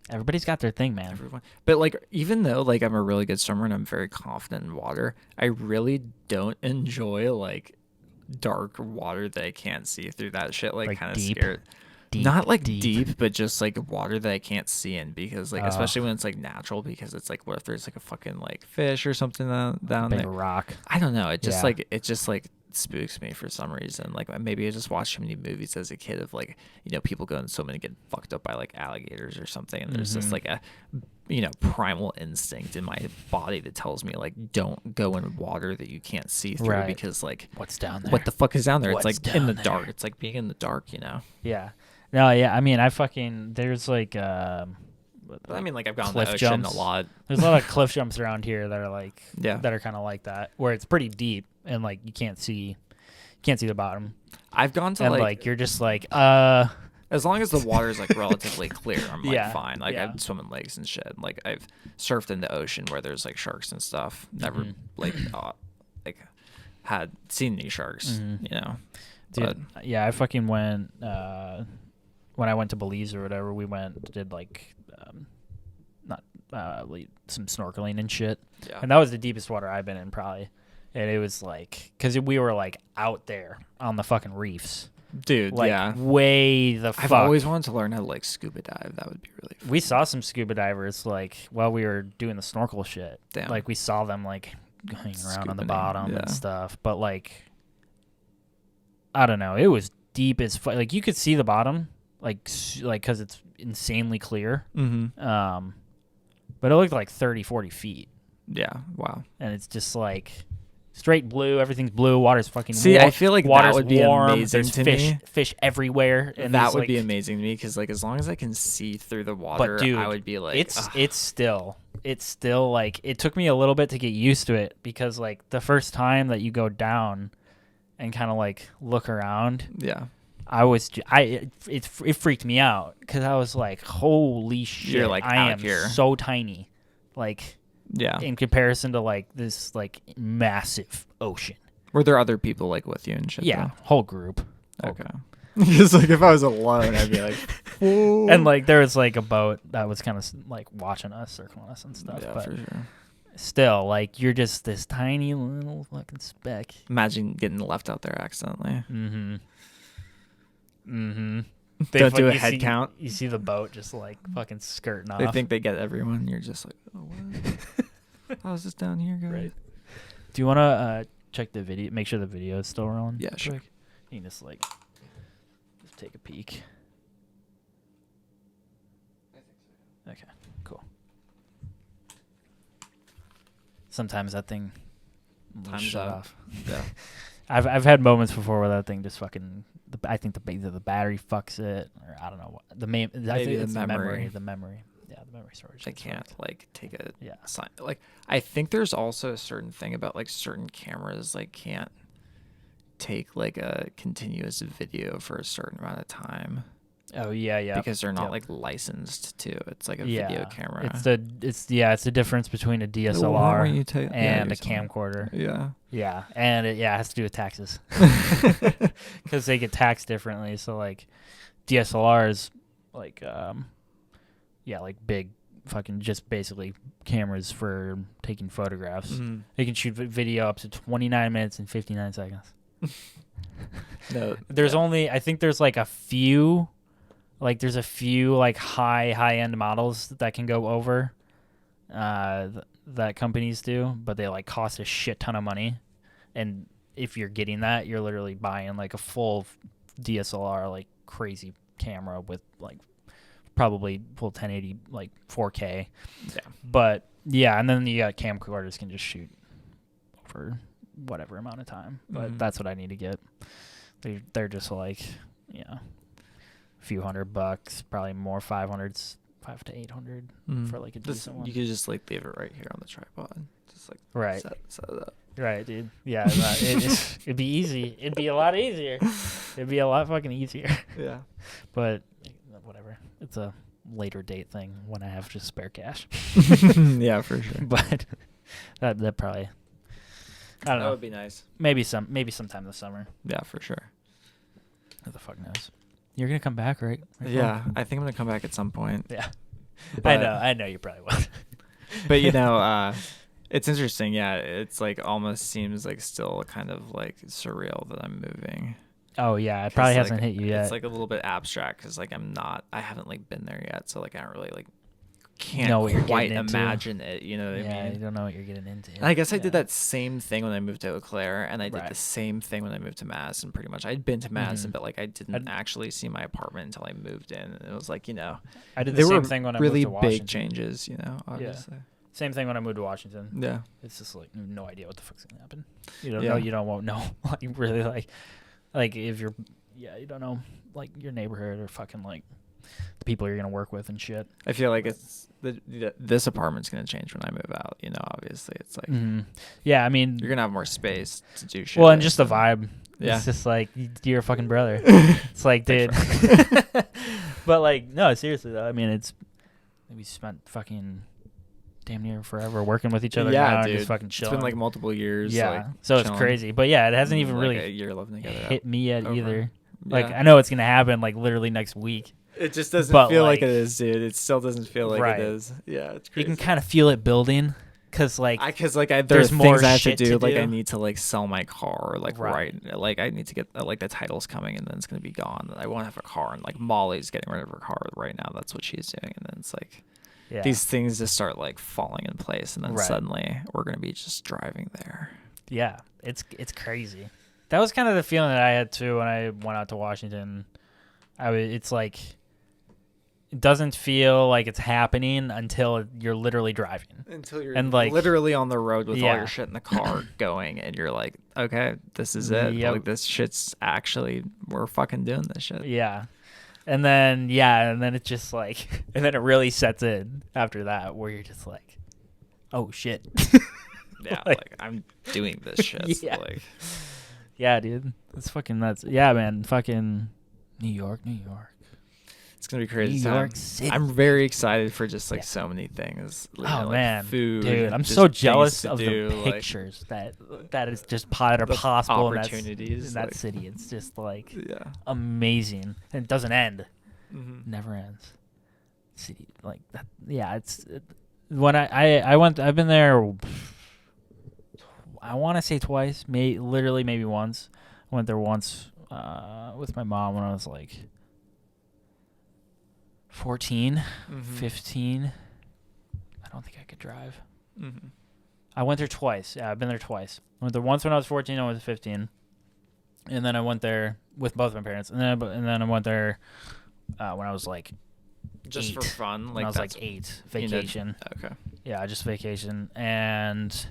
Everybody's got their thing, man. everyone. But like, even though like I'm a really good swimmer and I'm very confident in water, I really don't enjoy like dark water that I can't see through. That shit like kind of deep? scared. Deep, Not like deep, but just like water that I can't see in, because like Oh. especially when it's like natural, because it's like, what if there's like a fucking like fish or something down Big there? rock. I don't know. It just Yeah. like spooks me for some reason. Like maybe I just watched too many movies as a kid of like, people going swimming and get fucked up by like alligators or something, and there's just like a primal instinct in my body that tells me like, don't go in water that you can't see through, Right. because like What's down there? what the fuck is down there? What's It's like in the down dark. there? It's like being in the dark, Yeah. No, yeah. I mean, there's like But I mean, like I've gone to cliff the ocean jumps. a lot. There's a lot of cliff jumps around here that are like Yeah. that are kind of like that, where it's pretty deep and like you can't see the bottom, I've gone to and like you're just like as long as the water is like relatively clear, I'm like Yeah, fine. Like yeah. I've swum in lakes and shit. Like I've surfed in the ocean where there's like sharks and stuff. Never like had seen any sharks, dude, yeah. I fucking went when I went to Belize or whatever. We did like not some snorkeling and shit, Yeah. and that was the deepest water I've been in probably. And it was like, because we were like out there on the fucking reefs, Dude, like yeah. way the fuck. I've always wanted to learn how to like scuba dive. That would be really fun. We saw some scuba divers like while we were doing the snorkel shit. Damn. Like we saw them like going around on the Scuba-ing, bottom yeah. and stuff. But like, I don't know. It was deep as fuck. Like you could see the bottom, like because it's insanely clear. Mm-hmm. But it looked like 30, 40 feet, Yeah. Wow. and it's just like straight blue. Everything's blue. Water's fucking. See, I feel like that water's would be warm. amazing There's to fish, me. fish everywhere, and That there's, would like, be amazing to me, because like as long as I can see through the water, But dude, I would be like, it's still like, it took me a little bit to get used to it, because like the first time that you go down and kind of like look around, yeah. it freaked me out, because I was like, holy shit, You're, like, I out am here. so tiny, like Yeah. in comparison to like this like massive ocean. Were there other people like with you and shit? Yeah, whole group. Though? Okay. Because like if I was alone, I'd be like, whoa. And like there was like a boat that was kind of like watching us, circling us and stuff. Yeah, but for sure. still, like you're just this tiny little fucking speck. Imagine getting left out there accidentally. Mm-hmm. Mm-hmm. Don't do a head count. You see the boat just like fucking skirting off. They think they get everyone. You're just like, oh, what? I was just down here, guys. Right. Do you want to check the video? Make sure the video is still rolling. Yeah, sure. Quick? You can just take a peek. Okay, cool. Sometimes that thing will Time's shut up. off. Yeah. I've had moments before where that thing just fucking. I think either the battery fucks it, or I don't know what the main. I Maybe think the it's memory. The memory. Yeah, the memory storage. They can't like take a Yeah. sign. Like I think there's also a certain thing about like certain cameras like can't take like a continuous video for a certain amount of time. Oh yeah. Because they're not like licensed to. It's like a video camera. It's the difference between a DSLR and a camcorder. Yeah. Yeah, and it has to do with taxes because they get taxed differently. So like DSLR is like like big fucking just basically cameras for taking photographs. Mm-hmm. They can shoot video up to 29 minutes and 59 seconds. No, there's only I think there's like a few. Like there's a few like high end models that can go over that companies do, but they like cost a shit ton of money. And if you're getting that, you're literally buying like a full DSLR like crazy camera with like probably full 1080 like 4K. Yeah. But yeah, and then you got camcorders can just shoot for whatever amount of time. But that's what I need to get. They're just like, few $100, probably more 500s, 500 to 800 for like a decent one. You could just like leave it right here on the tripod, just like set it up. Right, dude. Yeah, it'd be easy. It'd be a lot easier. It'd be a lot fucking easier. Yeah. But whatever. It's a later date thing when I have just spare cash. Yeah, for sure. But that probably. I don't know. That would be nice. Maybe sometime this summer. Yeah, for sure. Who the fuck knows? You're gonna come back, right? Yeah, I think I'm gonna come back at some point. Yeah, but, I know you probably will. But it's interesting. Yeah, it's like almost seems like still kind of like surreal that I'm moving. Oh yeah, it probably hasn't hit you yet. It's like a little bit abstract because like I haven't like been there yet, so like I don't really like can't quite imagine it. You know what I mean? Yeah, you don't know what you're getting into. And I guess I did that same thing when I moved to Eau Claire, and I did the same thing when I moved to Madison. Pretty much, I'd been to Madison, but like I didn't actually see my apartment until I moved in. And it was like I did the same thing when I moved to Washington. Really big changes, obviously. Yeah. Same thing when I moved to Washington. Yeah. It's just like no idea what the fuck's gonna happen. You don't know. You won't know. Like really, like if you're, you don't know like your neighborhood or fucking like the people you're gonna work with and shit. I feel like it's this apartment's gonna change when I move out. Obviously it's like yeah. I mean, you're gonna have more space to do shit. Well, and just the vibe. Yeah. It's just like you're a fucking brother. It's like, dude. But like, no, seriously though. I mean, we spent fucking damn near forever working with each other now dude. and just fucking chilling. It's been like multiple years. Yeah. Like, so it's crazy. But yeah, it hasn't even really a year living together hit me yet either. Yeah. Like I know it's gonna happen like literally next week. It just doesn't feel like it is, dude. It still doesn't feel like it is. Yeah, it's crazy. You can kind of feel it building. There's there's more things I have to shit do. to Like do. I need to like sell my car. Like like I need to get like the title's coming and then it's gonna be gone. I won't have a car. And like Molly's getting rid of her car right now. That's what she's doing. And then it's like these things just start like falling in place. And then suddenly we're gonna be just driving there. Yeah, it's crazy. That was kind of the feeling that I had too when I went out to Washington. It's like. It doesn't feel like it's happening until you're literally driving. Until you're like, literally on the road with all your shit in the car going, and you're like, okay, this is it. Yep. Like this shit's actually, we're fucking doing this shit. Yeah. And then it's just like, and then it really sets in after that where you're just like, oh shit. Yeah, like I'm doing this shit. Yeah. Like, yeah, dude. It's fucking nuts. Yeah, man. Fucking New York. it's gonna be crazy. New York City. I'm very excited for just like so many things. Man, food, dude, I'm just so jealous of do, the pictures that is just possible opportunities in that city. It's just like yeah, amazing, and it doesn't end. Mm-hmm. Never ends. City like that. Yeah, when I've been there. I want to say twice, maybe once. I went there once with my mom when I was like 14, 15. I don't think I could drive. Mm-hmm. I went there twice. Yeah, I've been there twice. I went there once when I was 14. I was 15, and then I went there with both my parents. And then I went there when I was like just 8. for fun. When I was like 8, vacation. Okay. Yeah, just vacation. And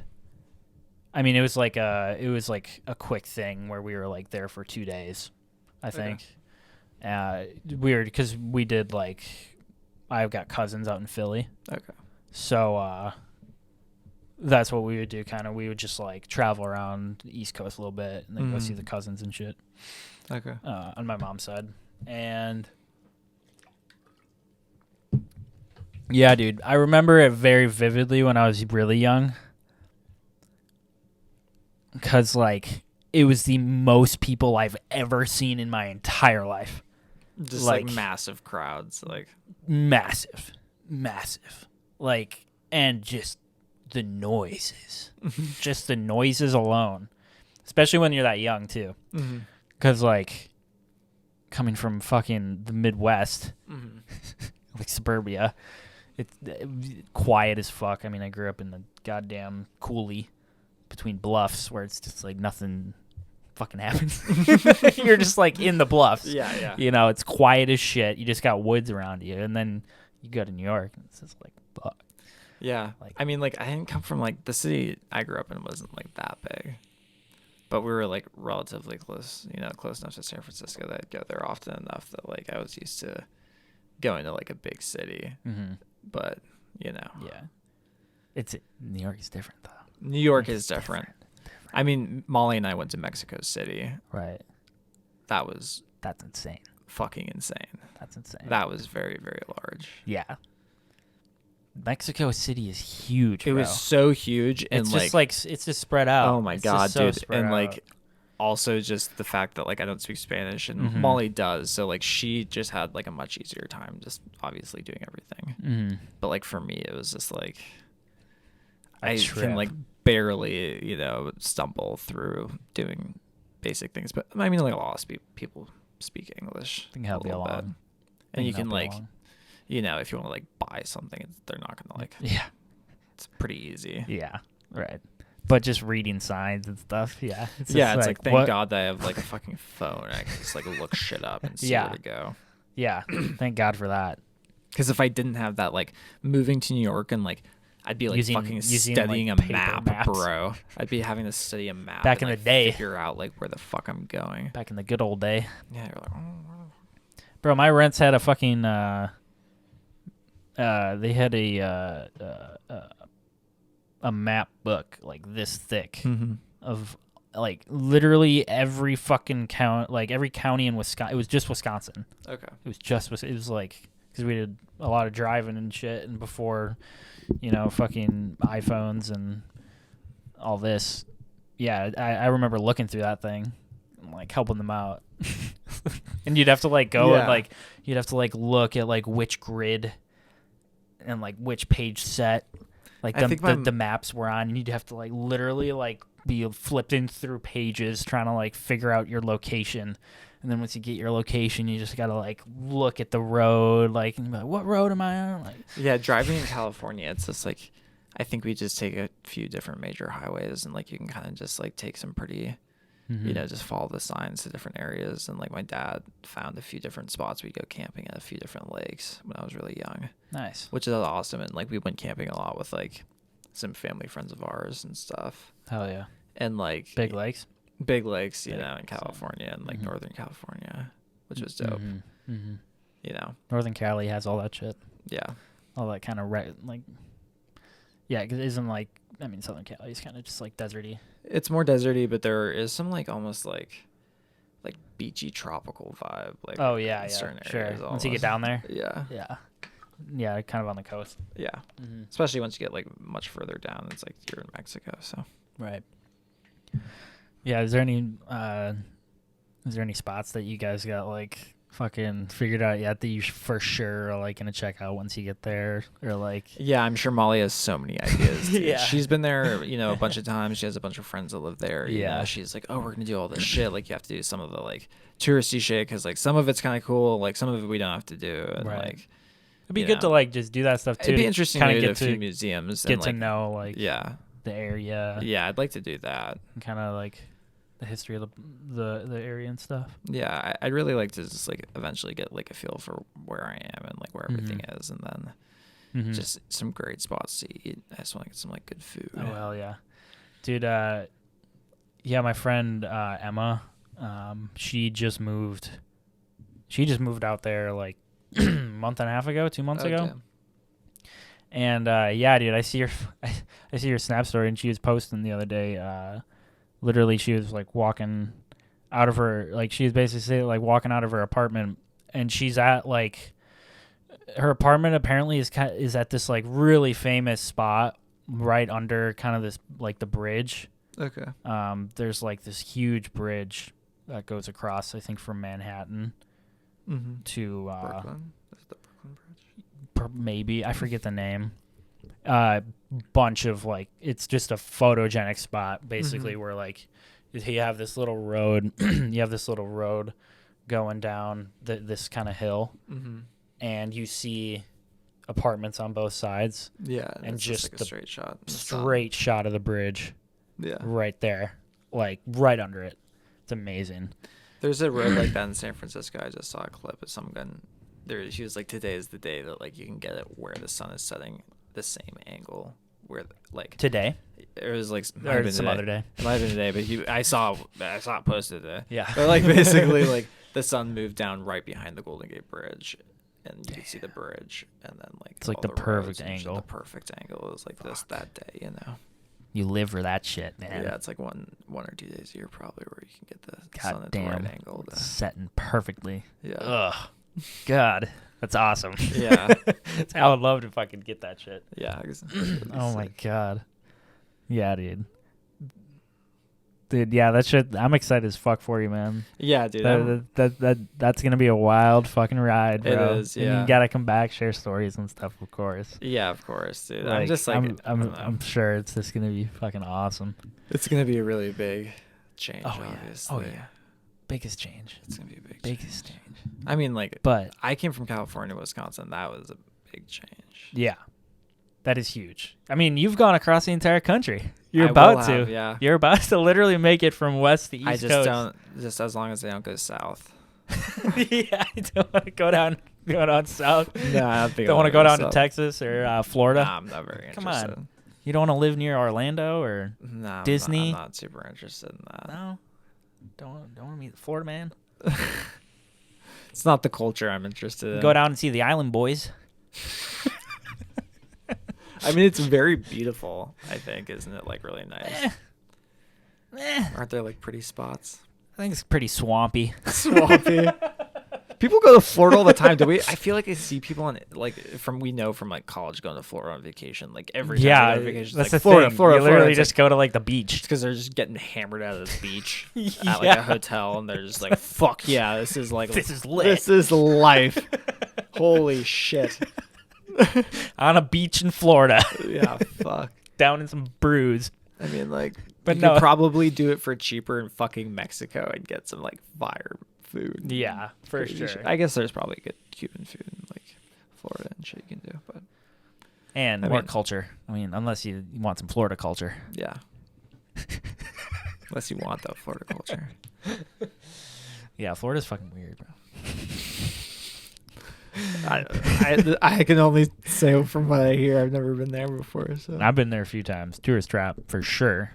I mean, it was like a quick thing where we were like there for 2 days, I think. Weird because we did like I've got cousins out in Philly. Okay. So that's what we would do. Kind of, we would just like travel around the East Coast a little bit and then go see the cousins and shit. Okay. On my mom's side, and yeah, dude, I remember it very vividly when I was really young, because like it was the most people I've ever seen in my entire life. Just like massive crowds, like massive, like, and just the noises, just the noises alone, especially when you're that young too, because like coming from fucking the Midwest, like suburbia, it's quiet as fuck. I mean, I grew up in the goddamn coulee between bluffs where it's just like nothing fucking happens. You're just like in the bluffs. Yeah. You know, it's quiet as shit. You just got woods around you, and then you go to New York, and it's just like fuck. Yeah. Like, I mean, like I didn't come from like the city I grew up in wasn't like that big, but we were like relatively close. You know, close enough to San Francisco that I'd go there often enough that like I was used to going to like a big city. But you know, New York is different though. New York is different. I mean, Molly and I went to Mexico City. Right. That's insane. Fucking insane. That's insane. That was very, very large. Yeah. Mexico City is huge. It was so huge, and it's just spread out. Oh my god, dude! And out. Like, also just the fact that like I don't speak Spanish and Molly does, so like she just had like a much easier time, just obviously doing everything. But like for me, it was just like I can like barely, you know, stumble through doing basic things. But I mean, like a lot of people speak English. I think help you along. Bit. And you can like, you know, if you want to like buy something, they're not gonna like. Yeah. It's pretty easy. Yeah. Right. But just reading signs and stuff, yeah. It's like thank God that I have like a fucking phone. I can just like look shit up and see where to go. Yeah. Thank God for that. Because if I didn't have that, like moving to New York and like I'd be like fucking studying like, a map, maps. Bro. I'd be having to study a map back and, in like, the day. Figure out like where the fuck I'm going. Back in the good old day. Yeah, you're like, oh. Bro, my rents had a fucking they had a map book like this thick of like literally every fucking every county in Wisconsin. It was just Wisconsin. Okay. It was like because we did a lot of driving and shit, and before, you know, fucking iPhones and all this. Yeah, I remember looking through that thing, and, like helping them out. And you'd have to like go and like you'd have to like look at like which grid and like which page set like the maps were on, and you'd have to like literally like be flipping through pages trying to like figure out your location. And then once you get your location, you just gotta like look at the road, like, and be like, what road am I on? Like, yeah, driving in California, it's just like I think we just take a few different major highways, and like you can kind of just like take some pretty, you know, just follow the signs to different areas. And like my dad found a few different spots. We'd go camping at a few different lakes when I was really young. Nice. Which is awesome. And like we went camping a lot with like some family friends of ours and stuff. Hell yeah. And like big lakes, you know, in California and like Northern California, which was dope. You know, Northern Cali has all that shit. Yeah. All that kind of like, yeah, because it isn't like, I mean, Southern Cali is kind of just like deserty. It's more deserty, but there is some like almost like beachy tropical vibe. Like sure. Once you get down there, yeah, kind of on the coast. Yeah, especially once you get like much further down, it's like you're in Mexico. So right. Yeah, is there any spots that you guys got like fucking figured out yet that you for sure are like gonna check out once you get there, or like? Yeah, I'm sure Molly has so many ideas. Yeah, she's been there, you know, a bunch of times. She has a bunch of friends that live there. You know? She's like, oh, we're gonna do all this shit. Like you have to do some of the like touristy shit because like some of it's kind of cool, like some of it we don't have to do. And, right. Like, it'd be good to like just do that stuff too. It'd be interesting to to get a few museums, get and, to like, know like the area. Yeah, I'd like to do that. Kind of like the history of the area and stuff. Yeah, I'd really like to just like eventually get like a feel for where I am and like where everything is, and then just some great spots to eat. I just want to get some like good food. Oh hell yeah, dude. Yeah, my friend Emma, she just moved out there like month and a half ago, 2 months ago. Okay. And yeah, dude, I see your I see your Snap story, and she was posting the other day. Literally, she was like walking out of her, like she was basically like walking out of her apartment, and she's at like her apartment apparently is at this like really famous spot right under kind of this like the bridge. Okay. There's like this huge bridge that goes across, I think, from Manhattan to Brooklyn. Is it the Brooklyn Bridge? maybe I forget the name. Bunch of like, it's just a photogenic spot basically where like you have this little road, going down this kind of hill, and you see apartments on both sides. Yeah, and just just like a straight shot of the bridge. Yeah, right there, like right under it. It's amazing. There's a road like that in San Francisco. I just saw a clip of some gun. She was like, today is the day that like you can get it where the sun is setting the same angle. Where like Today, it was like or some other day. It might have been today, but I saw it posted today. Yeah, but like basically like the sun moved down right behind the Golden Gate Bridge, and you could see the bridge, and then like it's like the perfect angle. The perfect angle was like this that day, you know. You live for that shit, man. Yeah, it's like one or 2 days a year probably where you can get the sun at the damn, right angle. Setting perfectly. Yeah. Ugh. God, that's awesome. Yeah. That's how I'd love to fucking get that shit. Yeah. Oh my god. Yeah, dude. Dude, yeah, that shit. I'm excited as fuck for you, man. Yeah, dude. That's gonna be a wild fucking ride, bro. It is. Yeah. And you gotta come back, share stories and stuff, of course. Yeah, of course, dude. Like, I'm just like I'm sure it's just gonna be fucking awesome. It's gonna be a really big change. Oh yeah. Obviously. Oh yeah. Biggest change. It's gonna be a big Biggest change. I mean, like, but I came from California, Wisconsin. That was a big change. Yeah. That is huge. I mean, you've gone across the entire country. You're about to. Yeah. You're about to literally make it from west to east I just coast. don't. Just as long as they don't go south. Yeah, I don't want to go down south. No, I don't want to go down to Texas or Florida. Nah, I'm not very interested. Come on. You don't want to live near Orlando or Disney? I'm not super interested in that. No. Don't want to meet the Florida man. It's not the culture I'm interested in. Go down and see the Island Boys. I mean, it's very beautiful, I think, isn't it? Like, really nice. Aren't there, like, pretty spots? I think it's pretty swampy. Swampy. People go to Florida all the time. Do we? I feel like I see people on, like, from like, college going to Florida on vacation. Like, every time they go on vacation, that's like, the Florida, thing. Florida, you literally Florida. just go to, like, the beach. It's because they're just getting hammered out of the beach Yeah. at, like, a hotel, and they're just like, fuck yeah, this is, like... This is lit. This is life. Holy shit. On a beach in Florida. Yeah, fuck. Down in some brews. I mean, like, but you no, could probably do it for cheaper in fucking Mexico and get some, like, fire food. Yeah, for Crazy sure. shit. I guess there's probably good Cuban food in, like, Florida and shit you can do, but... And more culture. I mean, unless you want some Florida culture. Yeah. Unless you want that Florida culture. Yeah, Florida's fucking weird, bro. I can only say from what I hear. I've never been there before. So I've been there a few times. Tourist trap for sure.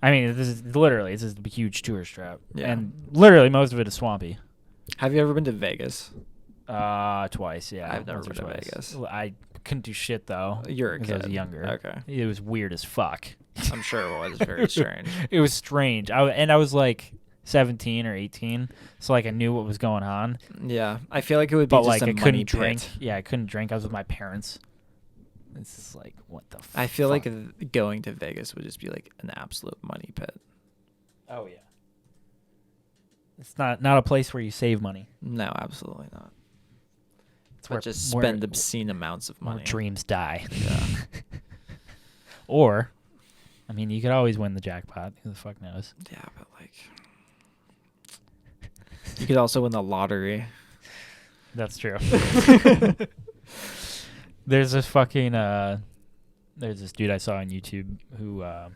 I mean, this is a huge tourist trap. Yeah. And literally most of it is swampy. Have you ever been to Vegas? Twice, yeah. I've never been to Vegas. I couldn't do shit though. You're a kid. I was younger. Okay. It was weird as fuck. I'm sure it was very strange. It was strange. I was like 17 or 18, so like I knew what was going on. Yeah, I feel like it would be but just like a I money couldn't drink. pit. Yeah, I couldn't drink. I was with my parents. It's just like, what the I feel fuck? like going to Vegas would just be like an absolute money pit. Oh yeah. It's not a place where you save money. No, absolutely not. It's But just spend obscene amounts of money. where dreams die. Yeah. Or, I mean, you could always win the jackpot. Who the fuck knows? Yeah, but like, you could also win the lottery. That's true. There's this fucking there's this dude I saw on YouTube who I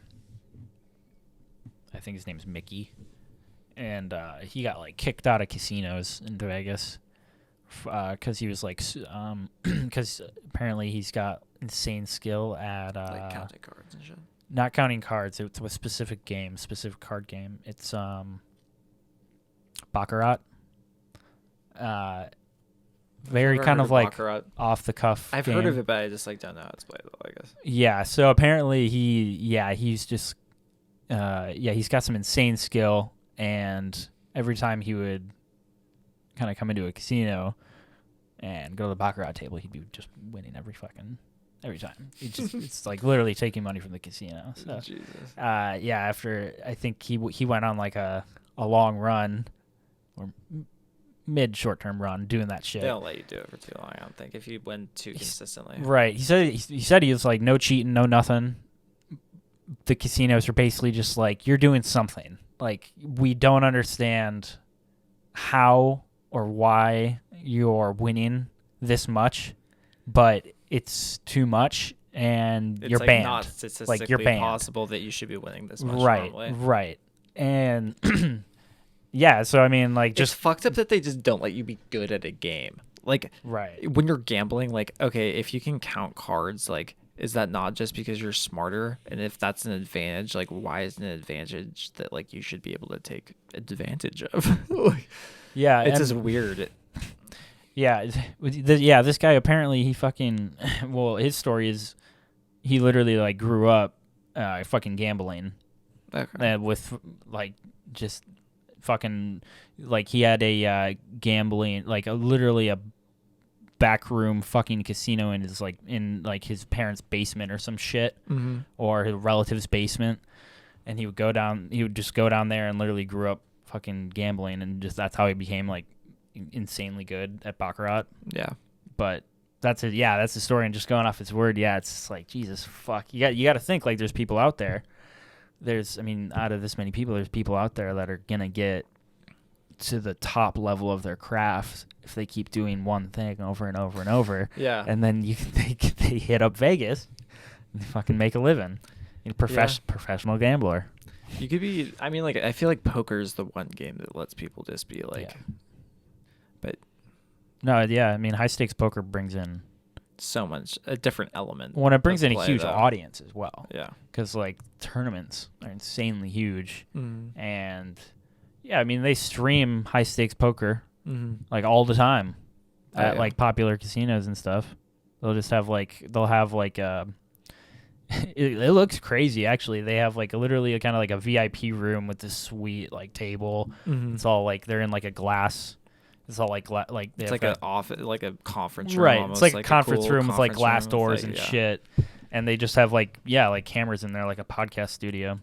think his name's Mickey, and he got like kicked out of casinos in Vegas because he was like because apparently he's got insane skill at Like counting cards and shit. not counting cards. It's a specific game, specific card game. It's baccarat. very Never kind heard of like Baccarat. off the cuff. I've game. heard of it, but I just like don't know how it's played. Though, I guess. Yeah. So apparently he's just he's got some insane skill, and every time he would kind of come into a casino and go to the baccarat table, he'd be just winning every time. It's like literally taking money from the casino. So, Jesus. After I think he went on like a long run or mid short term run doing that shit. They don't let you do it for too long. I don't think if you win too consistently. Right. He said he was like no cheating, no nothing. The casinos are basically just like you're doing something. Like we don't understand how or why you're winning this much, but it's too much, and It's you're like banned. not statistically like you're banned. possible that you should be winning this much. Right, normally. right, and yeah. So I mean, like, Just just fucked up that they just don't let you be good at a game. Like, right. when you're gambling, like, okay, if you can count cards, like, is that not just because you're smarter? And if that's an advantage, like, why is it an advantage that like you should be able to take advantage of? Like, Yeah, it's and- just weird. This guy apparently he fucking well, his story is he literally like grew up fucking gambling Okay. with like just fucking like he had a gambling like literally a backroom fucking casino in his parents' basement or some shit Mm-hmm. or his relative's basement, and he would just go down there and literally grew up fucking gambling, and just that's how he became like insanely good at baccarat. Yeah. But that's it. Yeah, that's the story. And just going off its word, yeah, it's just like Jesus fuck. You got to think like there's people out there. Out of this many people, there's people out there that are gonna get to the top level of their craft if they keep doing one thing over and over and over. Yeah. And then they hit up Vegas and they fucking make a living. Professional gambler. You could be. I mean, like, I feel like poker is the one game that lets people just be like. Yeah. But No, yeah, I mean high stakes poker brings in so much a different element. it brings of in a play, huge though. audience as well. Yeah. Because like tournaments are insanely huge, Mm-hmm. and yeah, I mean they stream high stakes poker Mm-hmm. like all the time Oh, at yeah. like popular casinos and stuff. They'll have like it looks crazy actually. They have like literally a kind of like a VIP room with this sweet like table. Mm-hmm. It's all like they're in like a glass. It's all like like they It's have like like a conference room. right. Almost, It's like a conference cool room with like conference glass room doors with, and like, yeah. shit. And they just have like cameras in there like a podcast studio,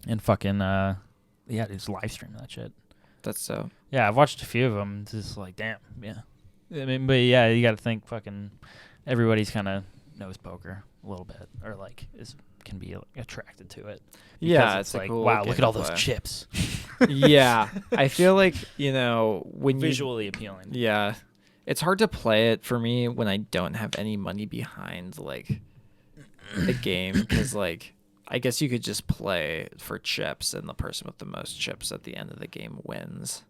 and fucking just live stream that shit. That's so. Yeah, I've watched a few of them. It's just like damn, yeah. I mean, but yeah, you got to think fucking everybody's kind of knows poker a little bit, or like can be like, attracted to it. Yeah, Because it's like a cool wow, game look to at all those play. chips. Yeah, I feel like when Visually appealing. Yeah, it's hard to play it for me when I don't have any money behind like the game, because like I guess you could just play for chips and the person with the most chips at the end of the game wins.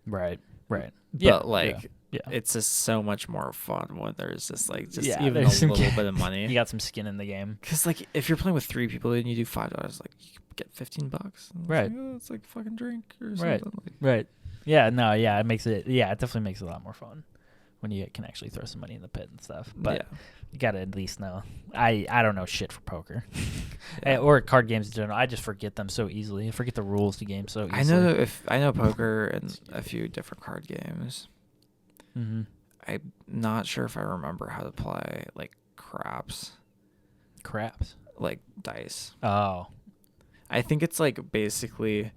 Right. But Yeah, like yeah. it's just so much more fun when there's just Yeah, even a there's some little ga- bit of money. You got some skin in the game. Because like if you're playing with 3 people and you do $5, like you get $15. And it's Right. Like, oh, it's like fucking drink or something. Right. Like, Right. Yeah. No. Yeah. It definitely makes it a lot more fun when you can actually throw some money in the pit and stuff. But yeah. you gotta at least know. I don't know shit for poker Yeah. or card games in general. I just forget them so easily. I forget the rules to games so easily. I know poker and a few different card games. Mm-hmm. I'm not sure if I remember how to play like craps, Craps. like dice. Oh. I think it's like basically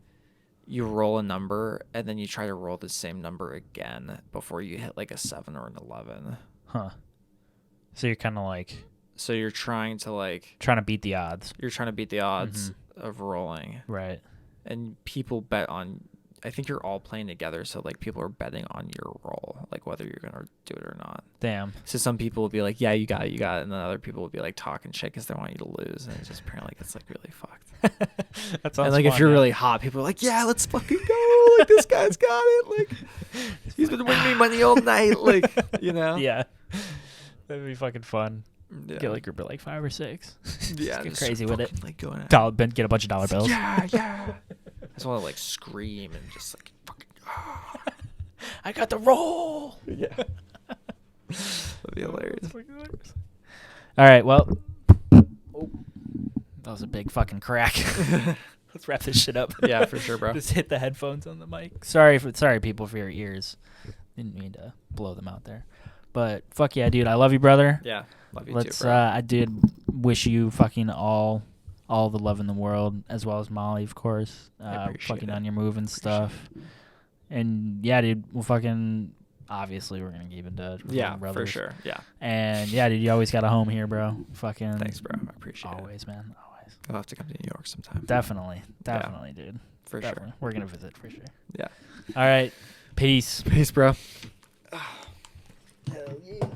you roll a number and then you try to roll the same number again before you hit like a 7 or an 11. Huh. So you're kind of like So you're trying to beat the odds. beat the odds of rolling, Right. and people bet on. I think you're all playing together, so like people are betting on your roll, like whether you're gonna do it or not. Damn. So some people will be like, "Yeah, you got it," and then other people will be like talking shit because they want you to lose, and it just apparently gets like really fucked. That's And like if you're really hot, people are like, "Yeah, let's fucking go!" Like this guy's got it. Like he's been winning me money all night. Like Yeah. That'd be fucking fun. yeah. Get like a group of like 5 or 6. Yeah, get just crazy with it. fucking, like going at it. Get a bunch of dollar bills. Yeah. I just want to like scream and just like fucking. I got the roll. Yeah. That'd be hilarious. All right, well, that was a big fucking crack. Let's wrap this shit up. Yeah, for sure, bro. Just hit the headphones on the mic. Sorry, people, for your ears. Didn't mean to blow them out there. But fuck yeah, dude. I love you, brother. Yeah, love you Let's. too, bro. I did wish you fucking all the love in the world, as well as Molly, of course. Fucking it. on your move and stuff. And yeah, dude. We'll fucking. Obviously, we're gonna keep in touch. Yeah, for sure. Yeah. And yeah, dude. You always got a home here, bro. Fucking. Thanks, bro. I appreciate it. Always, man. Always. I'll have to come to New York sometime. Definitely, dude. For Definitely. sure. We're gonna visit for sure. Yeah. All right. Peace. Peace, bro. Hell yeah.